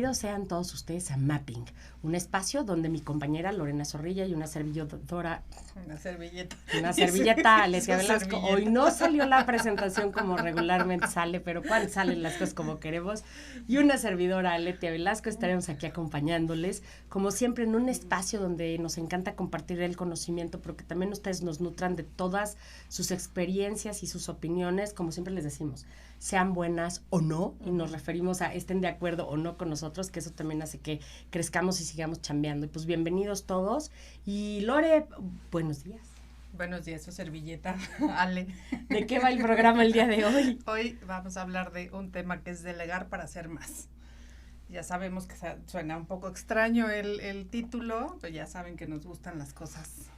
Bienvenidos sean todos ustedes a Mapping, un espacio donde mi compañera Lorena Zorrilla y una servilleta, Alesia Velasco. Hoy no salió la presentación como regularmente sale, pero cuando salen las cosas como queremos. Y una servidora, Alesia Velasco, estaremos aquí acompañándoles, como siempre, en un espacio donde nos encanta compartir el conocimiento, pero que también ustedes nos nutran de todas sus experiencias y sus opiniones, como siempre les decimos, sean buenas o no, y nos referimos a estén de acuerdo o no con nosotros, que eso también hace que crezcamos y sigamos chambeando. Y pues bienvenidos todos. Y Lore, buenos días. Buenos días, su servilleta, Ale. ¿De qué va el programa el día de hoy? Hoy vamos a hablar de un tema que es delegar para hacer más. Ya sabemos que suena un poco extraño el título, pero ya saben que nos gustan las cosas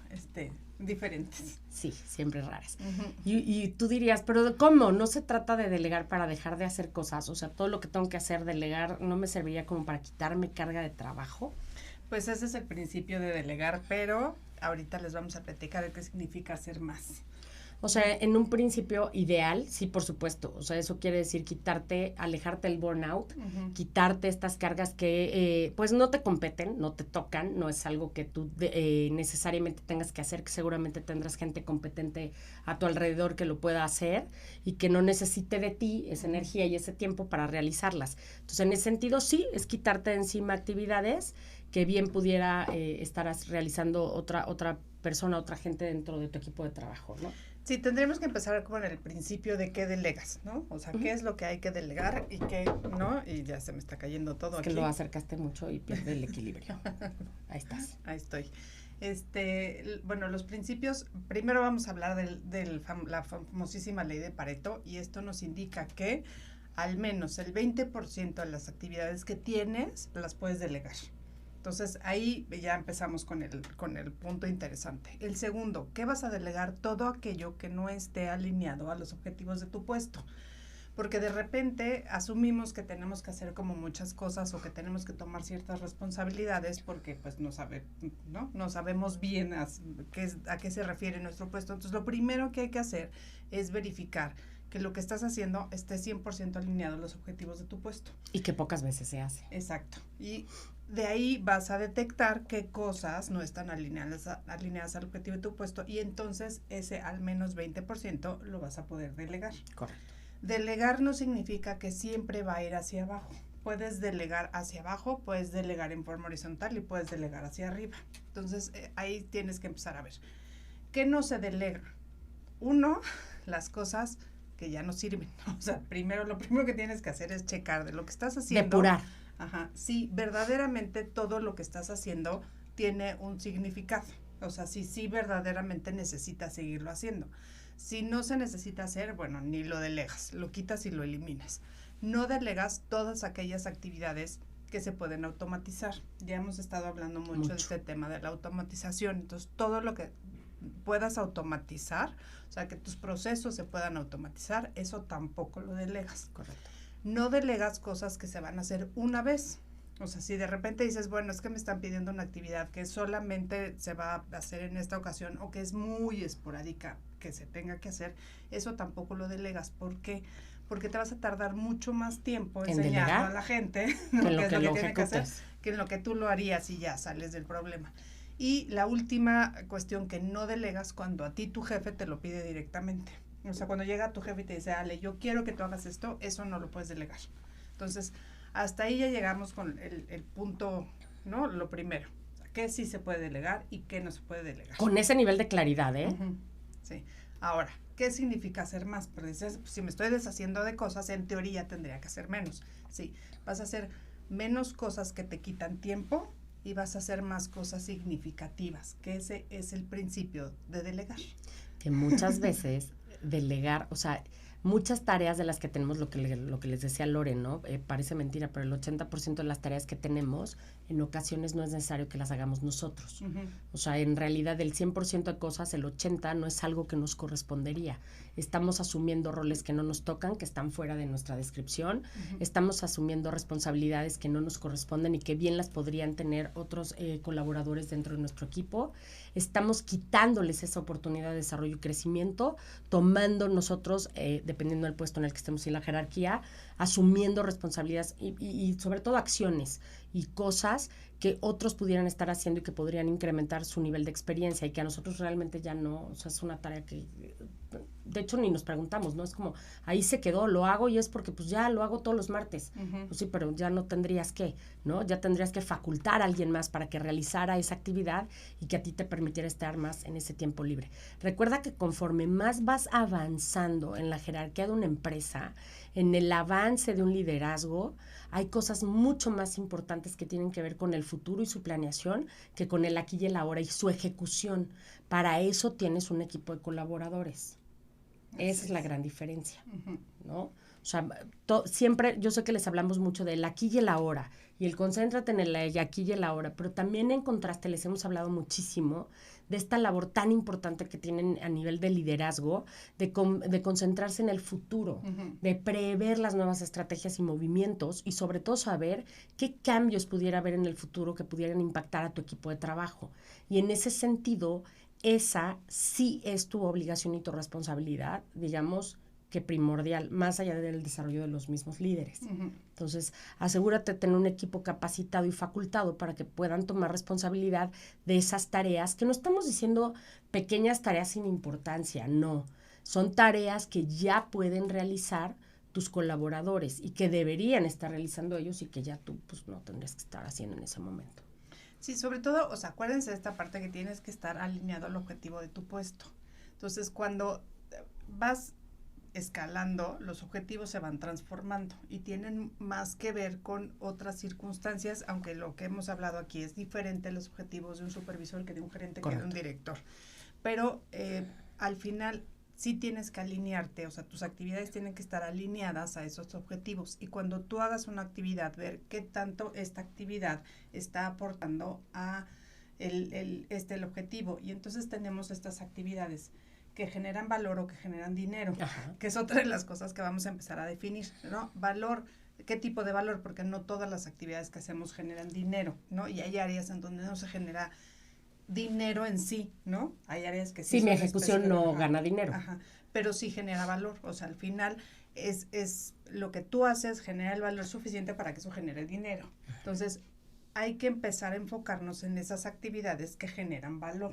diferentes. Sí, siempre raras. Y tú dirías, pero ¿cómo? No se trata de delegar para dejar de hacer cosas. O sea, todo lo que tengo que hacer, delegar, ¿no me serviría como para quitarme carga de trabajo? Pues ese es el principio de delegar, pero ahorita les vamos a platicar qué significa hacer más. O sea, en un principio ideal, sí, por supuesto. O sea, eso quiere decir alejarte del burnout, quitarte estas cargas que pues no te competen, no te tocan, no es algo que tú necesariamente tengas que hacer, que seguramente tendrás gente competente a tu alrededor que lo pueda hacer y que no necesite de ti esa energía y ese tiempo para realizarlas. Entonces, en ese sentido, sí, es quitarte de encima actividades que bien pudiera estarás realizando otra persona, otra gente dentro de tu equipo de trabajo, ¿no? Sí, tendríamos que empezar con el principio de qué delegas, ¿no? O sea, qué es lo que hay que delegar y qué no, y ya se me está cayendo todo aquí. Es que lo acercaste mucho y pierde el equilibrio. Ahí estás. Ahí estoy. Bueno, los principios, primero vamos a hablar de la famosísima ley de Pareto, y esto nos indica que al menos el 20% de las actividades que tienes las puedes delegar. Entonces, ahí ya empezamos con el punto interesante. El segundo, ¿qué vas a delegar? Todo aquello que no esté alineado a los objetivos de tu puesto. Porque de repente asumimos que tenemos que hacer como muchas cosas o que tenemos que tomar ciertas responsabilidades porque pues no sabemos bien a qué se refiere nuestro puesto. Entonces, lo primero que hay que hacer es verificar que lo que estás haciendo esté 100% alineado a los objetivos de tu puesto. Y que pocas veces se hace. Exacto. Y de ahí vas a detectar qué cosas no están alineadas al objetivo de tu puesto, y entonces ese al menos 20% lo vas a poder delegar. Correcto. Delegar no significa que siempre va a ir hacia abajo. Puedes delegar hacia abajo, puedes delegar en forma horizontal y puedes delegar hacia arriba. Entonces, ahí tienes que empezar a ver. ¿Qué no se delega? Uno, las cosas que ya no sirven. O sea, lo primero que tienes que hacer es checar de lo que estás haciendo. Depurar. Si verdaderamente todo lo que estás haciendo tiene un significado. O sea, si verdaderamente necesitas seguirlo haciendo. Si no se necesita hacer, bueno, ni lo delegas, lo quitas y lo eliminas. No delegas todas aquellas actividades que se pueden automatizar. Ya hemos estado hablando mucho de este tema de la automatización. Entonces, todo lo que puedas automatizar, o sea, que tus procesos se puedan automatizar, eso tampoco lo delegas. Correcto. No delegas cosas que se van a hacer una vez. O sea, si de repente dices, bueno, es que me están pidiendo una actividad que solamente se va a hacer en esta ocasión o que es muy esporádica que se tenga que hacer, eso tampoco lo delegas. ¿Por qué? Porque te vas a tardar mucho más tiempo enseñando a la gente que lo que que lo tiene que hacer, ejecutas, que en lo que tú lo harías y ya sales del problema. Y la última cuestión que no delegas, cuando a ti tu jefe te lo pide directamente. O sea, cuando llega tu jefe y te dice, Ale, yo quiero que tú hagas esto, eso no lo puedes delegar. Entonces, hasta ahí ya llegamos con el punto, ¿no? Lo primero, o sea, qué sí se puede delegar y qué no se puede delegar. Con ese nivel de claridad, ¿eh? Sí. Ahora, ¿qué significa hacer más? Porque si me estoy deshaciendo de cosas, en teoría tendría que hacer menos. Sí, vas a hacer menos cosas que te quitan tiempo y vas a hacer más cosas significativas, que ese es el principio de delegar. Que muchas veces delegar, o sea, muchas tareas de las que tenemos, lo que les decía Lore, ¿no? Parece mentira, pero el 80% de las tareas que tenemos en ocasiones no es necesario que las hagamos nosotros. O sea, en realidad del 100% de cosas, el 80% no es algo que nos correspondería. Estamos asumiendo roles que no nos tocan, que están fuera de nuestra descripción. Estamos asumiendo responsabilidades que no nos corresponden y que bien las podrían tener otros colaboradores dentro de nuestro equipo. Estamos quitándoles esa oportunidad de desarrollo y crecimiento, tomando nosotros, dependiendo del puesto en el que estemos y la jerarquía, asumiendo responsabilidades y sobre todo acciones y cosas que otros pudieran estar haciendo y que podrían incrementar su nivel de experiencia y que a nosotros realmente ya no, o sea, es una tarea que de hecho ni nos preguntamos, ¿no? Es como, ahí se quedó, lo hago y es porque pues ya lo hago todos los martes. Pues sí, pero ya no tendrías que, ¿no? Ya tendrías que facultar a alguien más para que realizara esa actividad y que a ti te permitiera estar más en ese tiempo libre. Recuerda que conforme más vas avanzando en la jerarquía de una empresa, en el avance de un liderazgo, hay cosas mucho más importantes que tienen que ver con el futuro y su planeación que con el aquí y el ahora y su ejecución. Para eso tienes un equipo de colaboradores. Esa es la gran diferencia, ¿no? O sea, siempre, yo sé que les hablamos mucho del aquí y el ahora, y el concéntrate en el aquí y el ahora, pero también en contraste les hemos hablado muchísimo de esta labor tan importante que tienen a nivel de liderazgo, de concentrarse en el futuro, de prever las nuevas estrategias y movimientos, y sobre todo saber qué cambios pudiera haber en el futuro que pudieran impactar a tu equipo de trabajo. Y en ese sentido, esa sí es tu obligación y tu responsabilidad, digamos, que primordial, más allá del desarrollo de los mismos líderes. Entonces, asegúrate de tener un equipo capacitado y facultado para que puedan tomar responsabilidad de esas tareas, que no estamos diciendo pequeñas tareas sin importancia, no. Son tareas que ya pueden realizar tus colaboradores y que deberían estar realizando ellos y que ya tú pues no tendrías que estar haciendo en ese momento. Sí, sobre todo, o sea, acuérdense de esta parte que tienes que estar alineado al objetivo de tu puesto. Entonces, cuando vas escalando, los objetivos se van transformando y tienen más que ver con otras circunstancias, aunque lo que hemos hablado aquí es diferente los objetivos de un supervisor que de un gerente. Correcto. Que de un director. Pero al final sí tienes que alinearte, o sea, tus actividades tienen que estar alineadas a esos objetivos. Y cuando tú hagas una actividad, ver qué tanto esta actividad está aportando a el objetivo. Y entonces tenemos estas actividades que generan valor o que generan dinero, que es otra de las cosas que vamos a empezar a definir, ¿no? Valor, ¿qué tipo de valor? Porque no todas las actividades que hacemos generan dinero, ¿no? Y hay áreas en donde no se genera dinero en sí, ¿no? Hay áreas que sí. Sí, mi ejecución no gana dinero. Pero sí genera valor, o sea, al final es lo que tú haces genera el valor suficiente para que eso genere dinero. Entonces, hay que empezar a enfocarnos en esas actividades que generan valor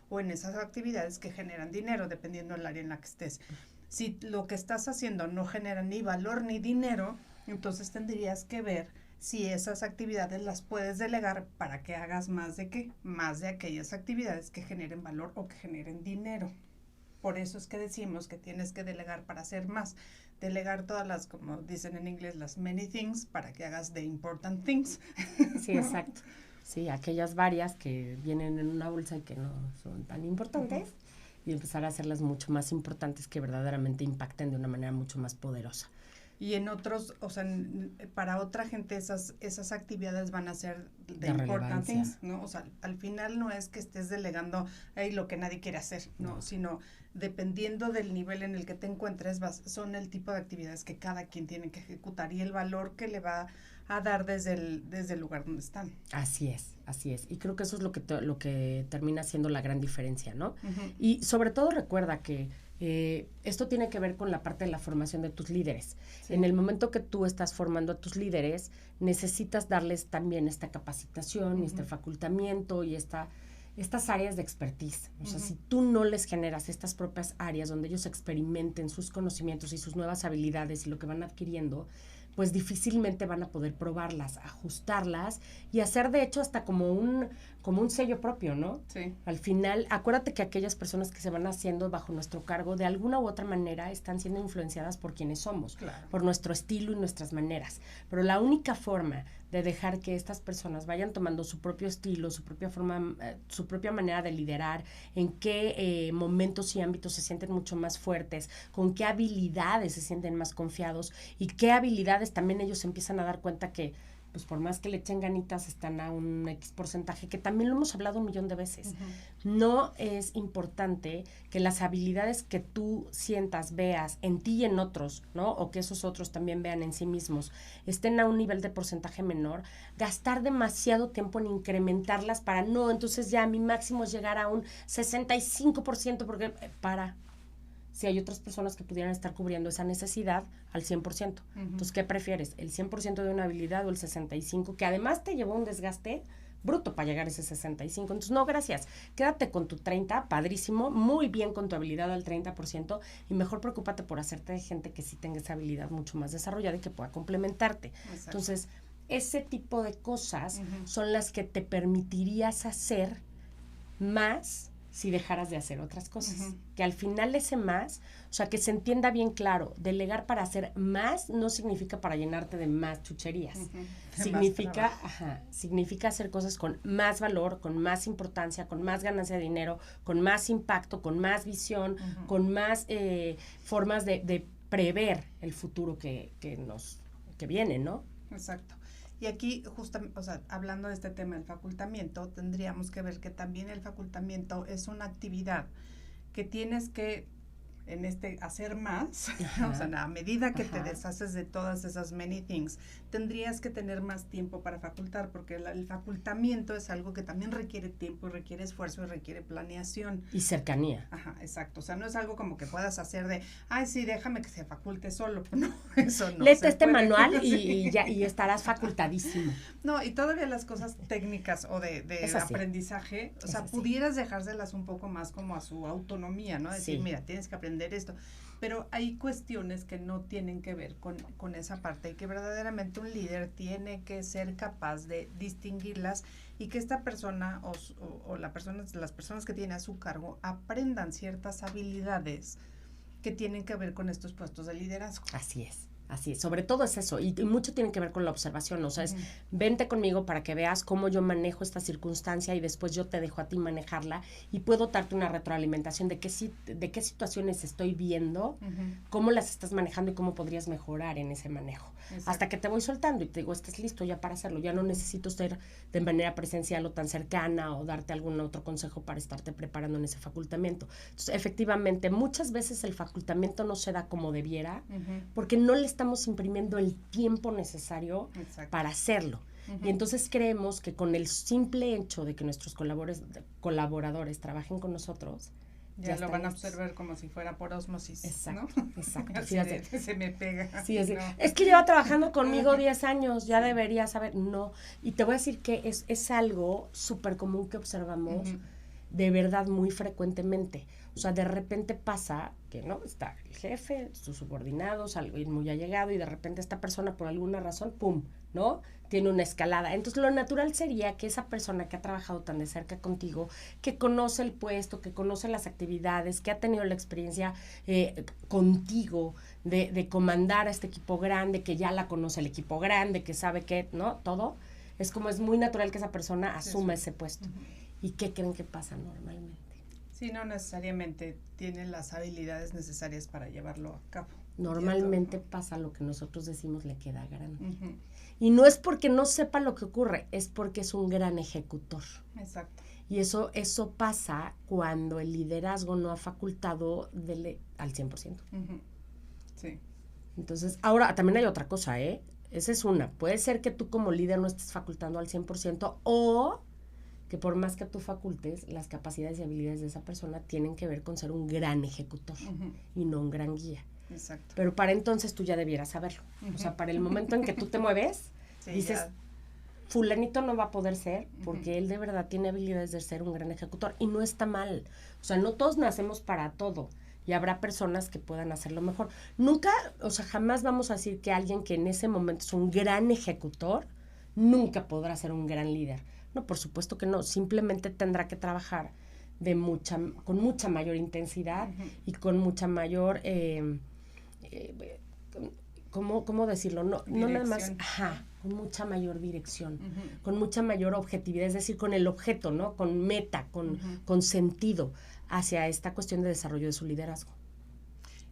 o en esas actividades que generan dinero, dependiendo del área en la que estés. Si lo que estás haciendo no genera ni valor ni dinero, entonces tendrías que ver si esas actividades las puedes delegar para que hagas más de qué, más de aquellas actividades que generen valor o que generen dinero. Por eso es que decimos que tienes que delegar para hacer más. Delegar todas las, como dicen en inglés, las many things, para que hagas the important things. Sí, exacto. Sí, aquellas varias que vienen en una bolsa y que no son tan importantes, y empezar a hacerlas mucho más importantes que verdaderamente impacten de una manera mucho más poderosa. Y en otros, o sea, para otra gente esas actividades van a ser de important things, ¿no? O sea, al final no es que estés delegando lo que nadie quiere hacer, ¿no? Sino dependiendo del nivel en el que te encuentres, son el tipo de actividades que cada quien tiene que ejecutar y el valor que le va a dar desde el lugar donde están. Así es. Y creo que eso es lo que termina siendo la gran diferencia, ¿no? Y sobre todo recuerda que esto tiene que ver con la parte de la formación de tus líderes. Sí. En el momento que tú estás formando a tus líderes, necesitas darles también esta capacitación y este facultamiento y estas áreas de expertise. O sea, si tú no les generas estas propias áreas donde ellos experimenten sus conocimientos y sus nuevas habilidades y lo que van adquiriendo, pues difícilmente van a poder probarlas, ajustarlas y hacer de hecho hasta como un sello propio, ¿no? Sí. Al final, acuérdate que aquellas personas que se van haciendo bajo nuestro cargo, de alguna u otra manera están siendo influenciadas por quienes somos, claro, por nuestro estilo y nuestras maneras. Pero la única forma de dejar que estas personas vayan tomando su propio estilo, su propia forma, su propia manera de liderar, en qué momentos y ámbitos se sienten mucho más fuertes, con qué habilidades se sienten más confiados y qué habilidades también ellos empiezan a dar cuenta que pues por más que le echen ganitas, están a un X porcentaje, que también lo hemos hablado 1,000,000 de veces. No es importante que las habilidades que tú sientas, veas en ti y en otros, ¿no? O que esos otros también vean en sí mismos, estén a un nivel de porcentaje menor, gastar demasiado tiempo en incrementarlas para no, entonces ya mi máximo es llegar a un 65%, porque si hay otras personas que pudieran estar cubriendo esa necesidad al 100%. Entonces, ¿qué prefieres? ¿El 100% de una habilidad o el 65%? Que además te llevó un desgaste bruto para llegar a ese 65%. Entonces, no, gracias. Quédate con tu 30%, padrísimo, muy bien con tu habilidad al 30%, y mejor preocúpate por hacerte de gente que sí tenga esa habilidad mucho más desarrollada y que pueda complementarte. Exacto. Entonces, ese tipo de cosas son las que te permitirías hacer más si dejaras de hacer otras cosas. Que al final ese más, o sea, que se entienda bien claro, delegar para hacer más no significa para llenarte de más chucherías. Significa hacer cosas con más valor, con más importancia, con más ganancia de dinero, con más impacto, con más visión, con más formas de prever el futuro que viene, ¿no? Exacto. Y aquí, justamente, o sea, hablando de este tema del facultamiento, tendríamos que ver que también el facultamiento es una actividad que tienes que hacer más, o sea, a medida que te deshaces de todas esas many things, tendrías que tener más tiempo para facultar, porque el facultamiento es algo que también requiere tiempo, requiere esfuerzo y requiere planeación. Y cercanía. Exacto, o sea, no es algo como que puedas hacer de, ay, sí, déjame que se faculte solo, no, eso no. Léete este manual y estarás facultadísimo. No, y todavía las cosas técnicas o de aprendizaje, o sea, pudieras dejárselas un poco más como a su autonomía, ¿no? Decir, mira, tienes que aprender esto, pero hay cuestiones que no tienen que ver con esa parte y que verdaderamente un líder tiene que ser capaz de distinguirlas y que esta persona o las personas que tiene a su cargo aprendan ciertas habilidades que tienen que ver con estos puestos de liderazgo. Así es. Sobre todo es eso, y mucho tiene que ver con la observación, o sea, es vente conmigo para que veas cómo yo manejo esta circunstancia y después yo te dejo a ti manejarla y puedo darte una retroalimentación de qué situaciones estoy viendo, cómo las estás manejando y cómo podrías mejorar en ese manejo. Exacto. Hasta que te voy soltando y te digo, estás listo ya para hacerlo, ya no necesito ser de manera presencial o tan cercana o darte algún otro consejo para estarte preparando en ese facultamiento. Entonces, efectivamente, muchas veces el facultamiento no se da como debiera, porque no le estamos imprimiendo el tiempo necesario para hacerlo. Y entonces creemos que con el simple hecho de que nuestros colaboradores trabajen con nosotros, ya lo van a observar como si fuera por ósmosis. Exacto, ¿no? Exacto. Se me pega. Sí, es que lleva trabajando conmigo 10 años, ya debería saber. No, y te voy a decir que es algo súper común que observamos de verdad muy frecuentemente. O sea, de repente pasa que, ¿no? Está el jefe, sus subordinados, alguien muy allegado, y de repente esta persona por alguna razón, ¡pum!, ¿no? Tiene una escalada. Entonces, lo natural sería que esa persona que ha trabajado tan de cerca contigo, que conoce el puesto, que conoce las actividades, que ha tenido la experiencia contigo de comandar a este equipo grande, que ya la conoce el equipo grande, que sabe que, ¿no? Todo, es muy natural que esa persona asuma ese puesto. ¿Y qué creen que pasa normalmente? Sí, no necesariamente tiene las habilidades necesarias para llevarlo a cabo. Normalmente pasa lo que nosotros decimos, le queda grande. Y no es porque no sepa lo que ocurre, es porque es un gran ejecutor. Exacto. Y eso pasa cuando el liderazgo no ha facultado al 100%. Sí. Entonces, ahora también hay otra cosa, Esa es una. Puede ser que tú como líder no estés facultando al 100% o que por más que tú facultes, las capacidades y habilidades de esa persona tienen que ver con ser un gran ejecutor y no un gran guía. Exacto. Pero para entonces tú ya debieras saberlo. O sea, para el momento en que tú te mueves, dices, fulanito no va a poder ser, porque él de verdad tiene habilidades de ser un gran ejecutor. Y no está mal. O sea, no todos nacemos para todo. Y habrá personas que puedan hacerlo mejor. Nunca, o sea, jamás vamos a decir que alguien que en ese momento es un gran ejecutor, nunca podrá ser un gran líder. No, por supuesto que no. Simplemente tendrá que trabajar con mucha mayor intensidad y con mucha mayor, ¿cómo decirlo? No nada más, con mucha mayor dirección, con mucha mayor objetividad, es decir, con el objeto, ¿no? Con meta, con sentido hacia esta cuestión de desarrollo de su liderazgo.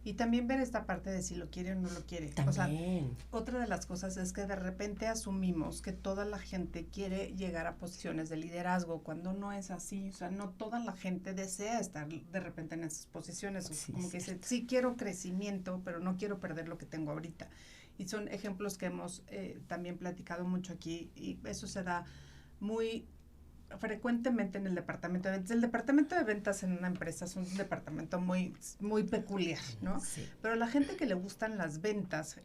Y también ver esta parte de si lo quiere o no lo quiere. También. O sea, otra de las cosas es que de repente asumimos que toda la gente quiere llegar a posiciones de liderazgo, cuando no es así. O sea, no toda la gente desea estar de repente en esas posiciones. Sí, como que dice, sí quiero crecimiento, pero no quiero perder lo que tengo ahorita. Y son ejemplos que hemos también platicado mucho aquí, y eso se da muy frecuentemente en el departamento de ventas. El departamento de ventas en una empresa es un departamento muy, muy peculiar, ¿no? Sí. Pero la gente que le gustan las ventas,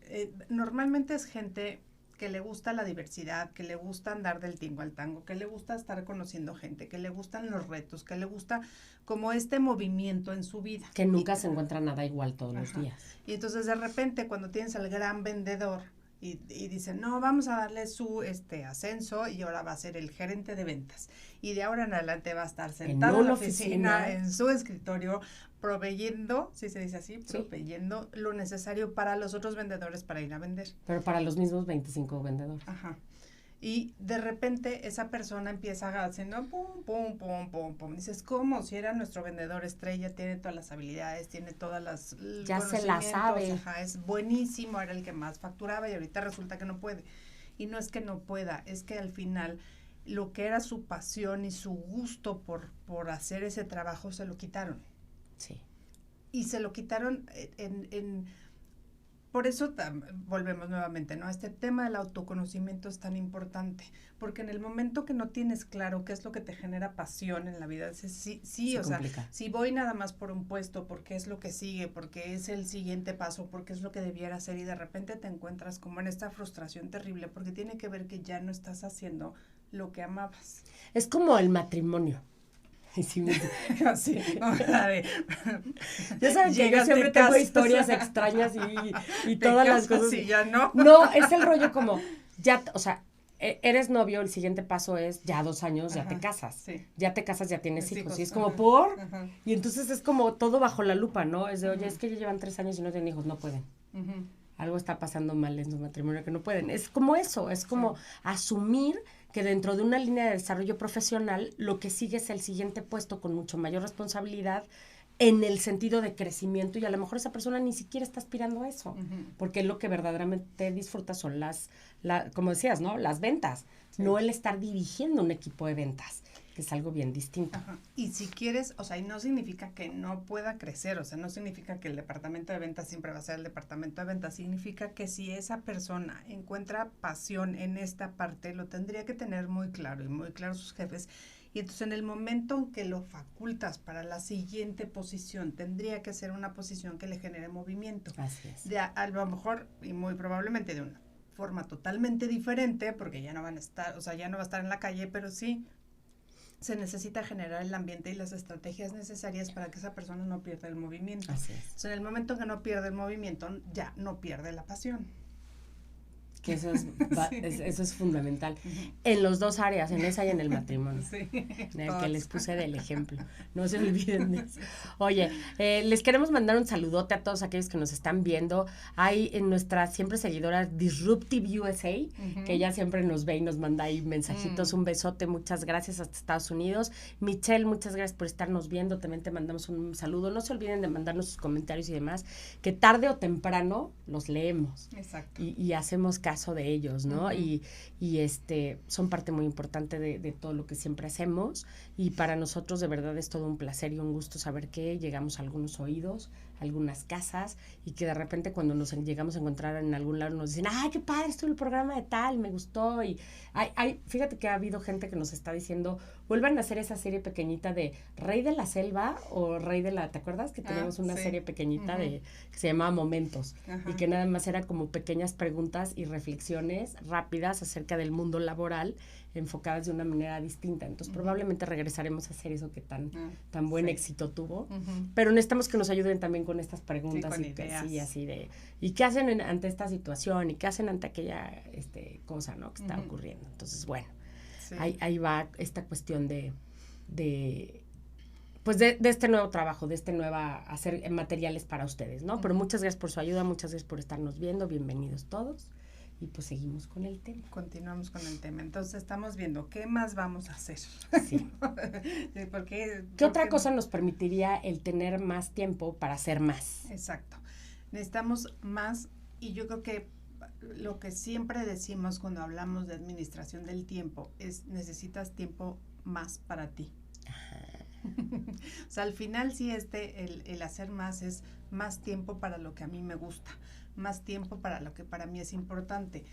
normalmente es gente que le gusta la diversidad, que le gusta andar del tingo al tango, que le gusta estar conociendo gente, que le gustan los retos, que le gusta como este movimiento en su vida. Que nunca se encuentra nada igual todos los días. Y entonces de repente cuando tienes al gran vendedor y dicen, no, vamos a darle su ascenso y ahora va a ser el gerente de ventas. Y de ahora en adelante va a estar sentado en la oficina, en su escritorio, proveyendo, si se dice así, proveyendo lo necesario para los otros vendedores para ir a vender. Pero para los mismos 25 vendedores. Ajá. Y de repente esa persona empieza haciendo pum, pum, pum, pum, pum. Dices, ¿cómo? Si era nuestro vendedor estrella, tiene todas las habilidades, tiene todas las ya se la sabe. Ajá, es buenísimo, era el que más facturaba y ahorita resulta que no puede. Y no es que no pueda, es que al final lo que era su pasión y su gusto por hacer ese trabajo se lo quitaron. Sí. Y se lo quitaron por eso volvemos nuevamente, ¿no? Este tema del autoconocimiento es tan importante, porque en el momento que no tienes claro qué es lo que te genera pasión en la vida, sí, o sea, si voy nada más por un puesto, porque es lo que sigue, porque es el siguiente paso, porque es lo que debiera hacer, y de repente te encuentras como en esta frustración terrible, porque tiene que ver que ya no estás haciendo lo que amabas. Es como el matrimonio. Sí, así, ya saben que yo siempre tengo historias extrañas y todas las cosas. Y ya no. No, es el rollo como, ya, o sea, eres novio, el siguiente paso es ya 2 años, ya te casas. Sí. Ya te casas, ya tienes hijos. Y es como, ¿por? Ajá. Y entonces es como todo bajo la lupa, ¿no? Es de, oye, es que ya llevan 3 años y no tienen hijos, no pueden. Algo está pasando mal en su matrimonio que no pueden. Es como eso, es como asumir que dentro de una línea de desarrollo profesional, lo que sigue es el siguiente puesto con mucho mayor responsabilidad en el sentido de crecimiento, y a lo mejor esa persona ni siquiera está aspirando a eso, porque lo que verdaderamente disfruta son como decías, ¿no? Las ventas, no el estar dirigiendo un equipo de ventas, que es algo bien distinto. Ajá. Y si quieres, o sea, y no significa que no pueda crecer, o sea, no significa que el departamento de ventas siempre va a ser el departamento de ventas, significa que si esa persona encuentra pasión en esta parte, lo tendría que tener muy claro, y muy claro sus jefes, y entonces en el momento en que lo facultas para la siguiente posición, tendría que ser una posición que le genere movimiento. Así es. A lo mejor, y muy probablemente de una forma totalmente diferente, porque ya no van a estar, o sea, ya no va a estar en la calle, pero sí se necesita generar el ambiente y las estrategias necesarias para que esa persona no pierda el movimiento. Así es. Entonces, en el momento que no pierde el movimiento, ya no pierde la pasión. Que eso es fundamental. En los 2 áreas, en esa y en el matrimonio. Sí, en el que les puse del ejemplo. No se olviden de eso. Oye, les queremos mandar un saludote a todos aquellos que nos están viendo. Hay en nuestra siempre seguidora Disruptive USA, que ella siempre nos ve y nos manda ahí mensajitos. Un besote, muchas gracias hasta Estados Unidos. Michelle, muchas gracias por estarnos viendo. También te mandamos un saludo. No se olviden de mandarnos sus comentarios y demás, que tarde o temprano los leemos. Exacto. Y hacemos caso de ellos, ¿no? Y son parte muy importante de todo lo que siempre hacemos, y para nosotros de verdad es todo un placer y un gusto saber que llegamos a algunos oídos, a algunas casas, y que de repente cuando nos llegamos a encontrar en algún lado nos dicen, ¡ay, qué padre estuvo el programa de tal! Me gustó. Y fíjate que ha habido gente que nos está diciendo, vuelvan a hacer esa serie pequeñita de Rey de la Selva o Rey de la, ¿te acuerdas? Que teníamos una serie pequeñita que se llamaba Momentos, y que nada más era como pequeñas preguntas y reflexiones rápidas acerca del mundo laboral, enfocadas de una manera distinta. Entonces probablemente regresaremos a hacer eso que tan buen éxito tuvo, pero necesitamos que nos ayuden también con estas preguntas, con ideas. Así de, ¿y qué hacen ante esta situación? ¿Y qué hacen ante aquella cosa, ¿no? que está ocurriendo? Entonces, bueno, ahí va esta cuestión de este nuevo trabajo, de hacer materiales para ustedes, ¿no? Pero muchas gracias por su ayuda, muchas gracias por estarnos viendo, bienvenidos todos. Y pues seguimos con el tema. Continuamos con el tema. Entonces estamos viendo qué más vamos a hacer. Sí. ¿Qué otra cosa nos permitiría el tener más tiempo para hacer más? Exacto. Necesitamos más, y yo creo que lo que siempre decimos cuando hablamos de administración del tiempo es necesitas tiempo más para ti. O sea, al final sí el hacer más es más tiempo para lo que a mí me gusta, más tiempo para lo que para mí es importante.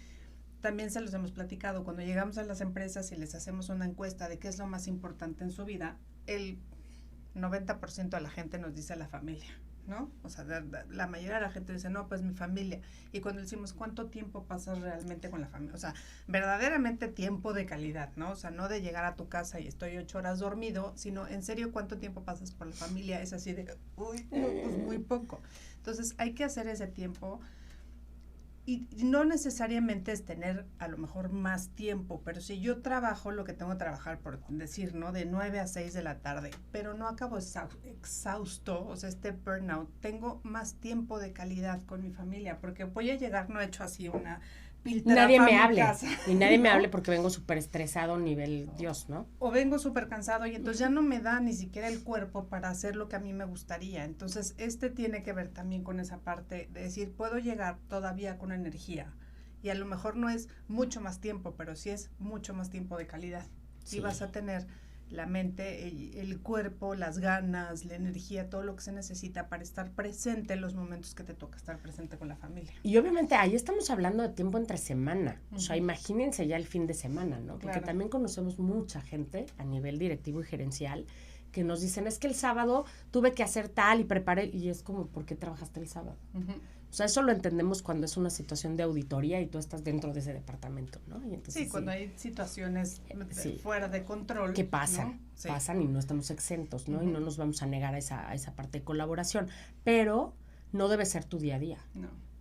También se los hemos platicado, cuando llegamos a las empresas y les hacemos una encuesta de qué es lo más importante en su vida, el 90% de la gente nos dice la familia, ¿no? O sea, la mayoría de la gente dice, no, pues mi familia. Y cuando decimos, ¿cuánto tiempo pasas realmente con la familia? O sea, verdaderamente tiempo de calidad, ¿no? O sea, no de llegar a tu casa y estoy 8 horas dormido, sino en serio, ¿cuánto tiempo pasas con la familia? Es así de, uy, no, pues muy poco. Entonces, hay que hacer ese tiempo. Y no necesariamente es tener a lo mejor más tiempo, pero si yo trabajo lo que tengo que trabajar, por decir, ¿no? De 9 a 6 de la tarde, pero no acabo exhausto, o sea, burnout, tengo más tiempo de calidad con mi familia, porque voy a llegar, no he hecho así una nadie me hable, y nadie ¿no? me hable porque vengo súper estresado nivel Dios, ¿no? O vengo súper cansado y entonces ya no me da ni siquiera el cuerpo para hacer lo que a mí me gustaría. Entonces, tiene que ver también con esa parte de decir, puedo llegar todavía con energía y a lo mejor no es mucho más tiempo, pero sí es mucho más tiempo de calidad. Sí. Y vas a tener la mente, el cuerpo, las ganas, la energía, todo lo que se necesita para estar presente en los momentos que te toca estar presente con la familia. Y obviamente ahí estamos hablando de tiempo entre semana, o sea, imagínense ya el fin de semana, ¿no? Porque también conocemos mucha gente a nivel directivo y gerencial que nos dicen, es que el sábado tuve que hacer tal y preparé, y es como, ¿por qué trabajaste el sábado? O sea, eso lo entendemos cuando es una situación de auditoría y tú estás dentro de ese departamento, ¿no? Y entonces, sí, cuando hay situaciones fuera de control. Que pasan, ¿no? Sí. Pasan y no estamos exentos, ¿no? Y no nos vamos a negar a esa parte de colaboración, pero no debe ser tu día a día.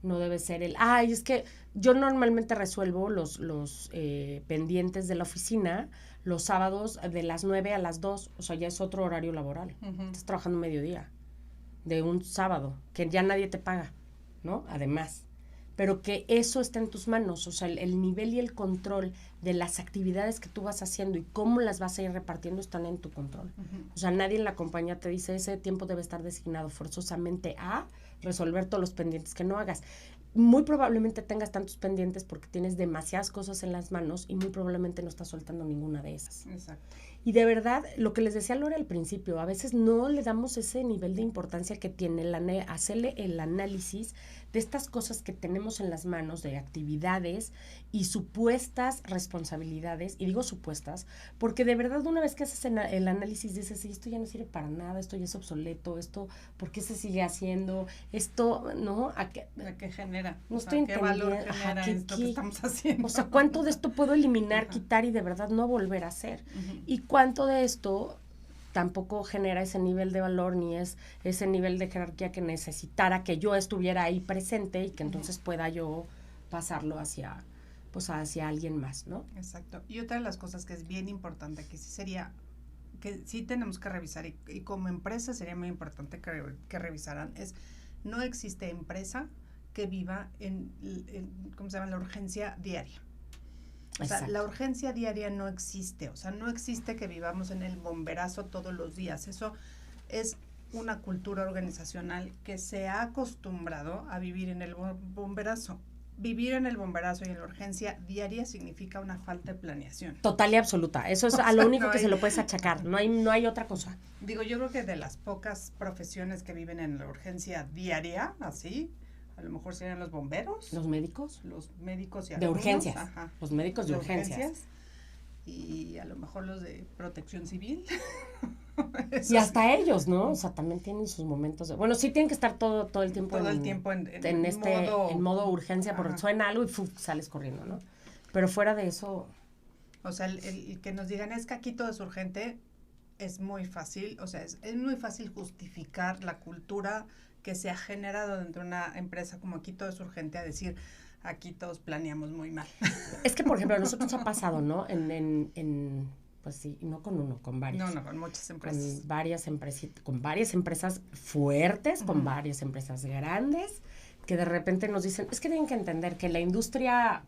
No debe ser es que yo normalmente resuelvo los pendientes de la oficina los sábados de las 9 a las 2, o sea, ya es otro horario laboral. Estás trabajando mediodía de un sábado, que ya nadie te paga, ¿no? Además, pero que eso está en tus manos, o sea, el nivel y el control de las actividades que tú vas haciendo y cómo las vas a ir repartiendo están en tu control. O sea, nadie en la compañía te dice ese tiempo debe estar designado forzosamente a resolver todos los pendientes que no hagas. Muy probablemente tengas tantos pendientes porque tienes demasiadas cosas en las manos y muy probablemente no estás soltando ninguna de esas. Exacto. Y de verdad, lo que les decía Lore al principio, a veces no le damos ese nivel de importancia que tiene hacerle el análisis de estas cosas que tenemos en las manos, de actividades y supuestas responsabilidades, y digo supuestas, porque de verdad una vez que haces el análisis dices, sí, esto ya no sirve para nada, esto ya es obsoleto, esto, ¿por qué se sigue haciendo? Esto, ¿no? ¿A qué genera? No estoy entendiendo. ¿Qué valor genera esto que estamos haciendo? O sea, ¿cuánto de esto puedo eliminar, quitar y de verdad no volver a hacer? Y cuánto de esto tampoco genera ese nivel de valor ni es ese nivel de jerarquía que necesitara que yo estuviera ahí presente y que entonces pueda yo pasarlo hacia alguien más, ¿no? Exacto. Y otra de las cosas que es bien importante, que sí sería, que sí tenemos que revisar y como empresa sería muy importante que revisaran, es no existe empresa que viva en ¿cómo se llama? La urgencia diaria. O sea, la urgencia diaria no existe, o sea, no existe que vivamos en el bomberazo todos los días. Eso es una cultura organizacional que se ha acostumbrado a vivir en el bomberazo. Vivir en el bomberazo y en la urgencia diaria significa una falta de planeación. Total y absoluta. Eso es a lo único que se lo puedes achacar. No hay otra cosa. Digo, yo creo que de las pocas profesiones que viven en la urgencia diaria, así, a lo mejor serían los bomberos. ¿Los médicos? Los médicos y de urgencias. Ajá. Los médicos de urgencias. Y a lo mejor los de protección civil. Y hasta ellos, ¿no? O sea, también tienen sus momentos de... Bueno, sí tienen que estar todo el tiempo en modo urgencia, porque suena algo y sales corriendo, ¿no? Pero fuera de eso... O sea, el que nos digan es que aquí todo es urgente, es muy fácil, o sea, es muy fácil justificar la cultura que se ha generado dentro de una empresa como aquí todo es urgente, a decir, aquí todos planeamos muy mal. Es que, por ejemplo, a nosotros ha pasado, ¿no? Pues sí, no con uno, con varios. No, con muchas empresas. Con varias empresas fuertes, con varias empresas grandes, que de repente nos dicen, es que tienen que entender que la industria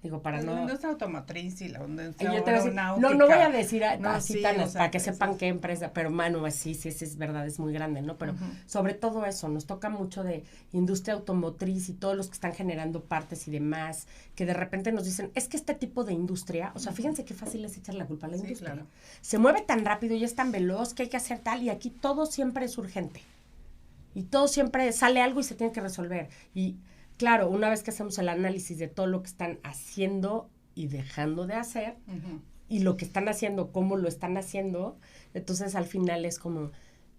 Digo, para la no... industria automotriz y la industria Yo te voy a decir, aeronáutica. no voy a decir No, así sí, tan, o sea, para que sepan qué empresa, pero mano, sí, es verdad, es muy grande, ¿no? Pero sobre todo eso, nos toca mucho de industria automotriz y todos los que están generando partes y demás, que de repente nos dicen, es que este tipo de industria, o sea, fíjense qué fácil es echar la culpa a la industria. Claro. Se mueve tan rápido y es tan veloz que hay que hacer tal, y aquí todo siempre es urgente. Y todo siempre sale algo y se tiene que resolver. Y claro, una vez que hacemos el análisis de todo lo que están haciendo y dejando de hacer, y lo que están haciendo, cómo lo están haciendo, entonces al final es como,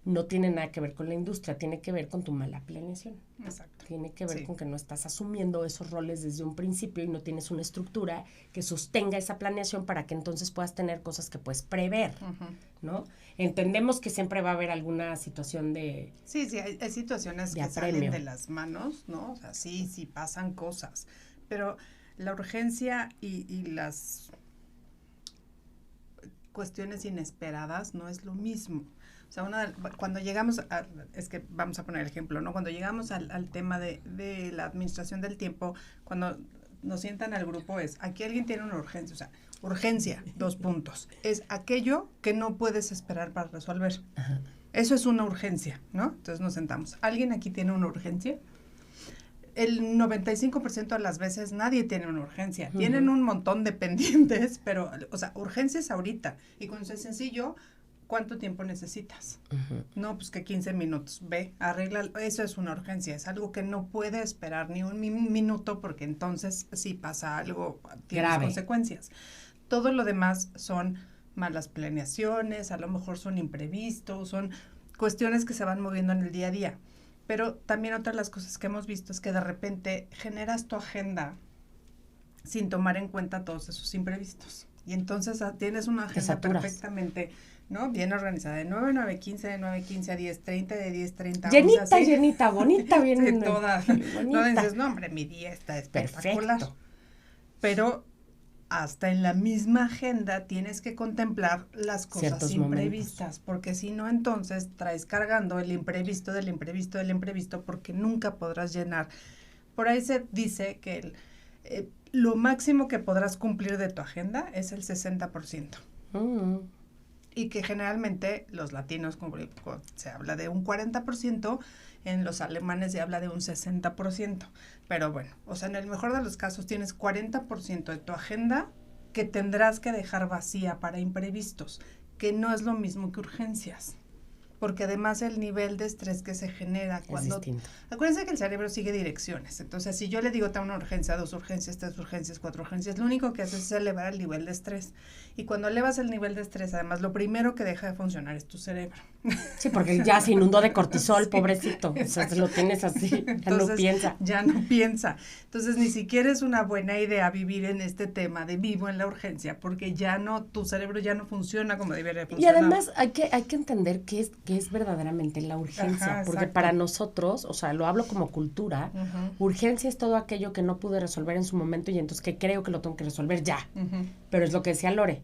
no tiene nada que ver con la industria, tiene que ver con tu mala planeación. Exacto. Tiene que ver con que no estás asumiendo esos roles desde un principio y no tienes una estructura que sostenga esa planeación para que entonces puedas tener cosas que puedes prever, ¿no? Entendemos que siempre va a haber alguna situación de... Sí, hay situaciones que salen de las manos, ¿no? O sea, sí pasan cosas, pero la urgencia y las cuestiones inesperadas no es lo mismo. O sea, cuando llegamos es que vamos a poner el ejemplo, ¿no? Cuando llegamos al tema de la administración del tiempo, cuando nos sientan al grupo aquí alguien tiene una urgencia, o sea, urgencia, 2 puntos, es aquello que no puedes esperar para resolver. Ajá. Eso es una urgencia, ¿no? Entonces nos sentamos. ¿Alguien aquí tiene una urgencia? El 95% de las veces nadie tiene una urgencia. Tienen un montón de pendientes, pero, o sea, urgencia es ahorita. Y cuando es sencillo, ¿cuánto tiempo necesitas? No, pues que 15 minutos. Ve, arregla. Eso es una urgencia. Es algo que no puede esperar ni un minuto porque entonces si pasa algo, tienes consecuencias. Todo lo demás son malas planeaciones, a lo mejor son imprevistos, son cuestiones que se van moviendo en el día a día. Pero también otra de las cosas que hemos visto es que de repente generas tu agenda sin tomar en cuenta todos esos imprevistos. Y entonces tienes una agenda perfectamente, ¿no? Bien organizada, de 9 a 9, 15, de 9 a 15 a 10, 30, de 10, 30. Llenita, bonita, bien. Sí, toda. No dices, no, hombre, mi día está espectacular. Perfecto. Pero hasta en la misma agenda tienes que contemplar las cosas ciertos imprevistas, momentos. Porque si no, entonces traes cargando el imprevisto del imprevisto del imprevisto, porque nunca podrás llenar. Por ahí se dice que lo máximo que podrás cumplir de tu agenda es el 60%. Y que generalmente los latinos se habla de un 40%, en los alemanes se habla de un 60%. Pero bueno, o sea, en el mejor de los casos tienes 40% de tu agenda que tendrás que dejar vacía para imprevistos, que no es lo mismo que urgencias. Porque además el nivel de estrés que se genera cuando... Acuérdense que el cerebro sigue direcciones. Entonces, si yo le digo, te una urgencia, 2 urgencias, 3 urgencias, 4 urgencias, lo único que haces es elevar el nivel de estrés. Y cuando elevas el nivel de estrés, además, lo primero que deja de funcionar es tu cerebro. Sí, porque ya se inundó de cortisol, sí, pobrecito. O sea, lo tienes así, ya entonces, no piensa. Ya no piensa. Entonces, ni siquiera es una buena idea vivir en este tema de vivo en la urgencia, porque ya no, tu cerebro ya no funciona como debería funcionar. Y además hay que entender qué es verdaderamente la urgencia, porque para nosotros, o sea, lo hablo como cultura, urgencia es todo aquello que no pude resolver en su momento y entonces que creo que lo tengo que resolver ya. Pero es lo que decía Lore,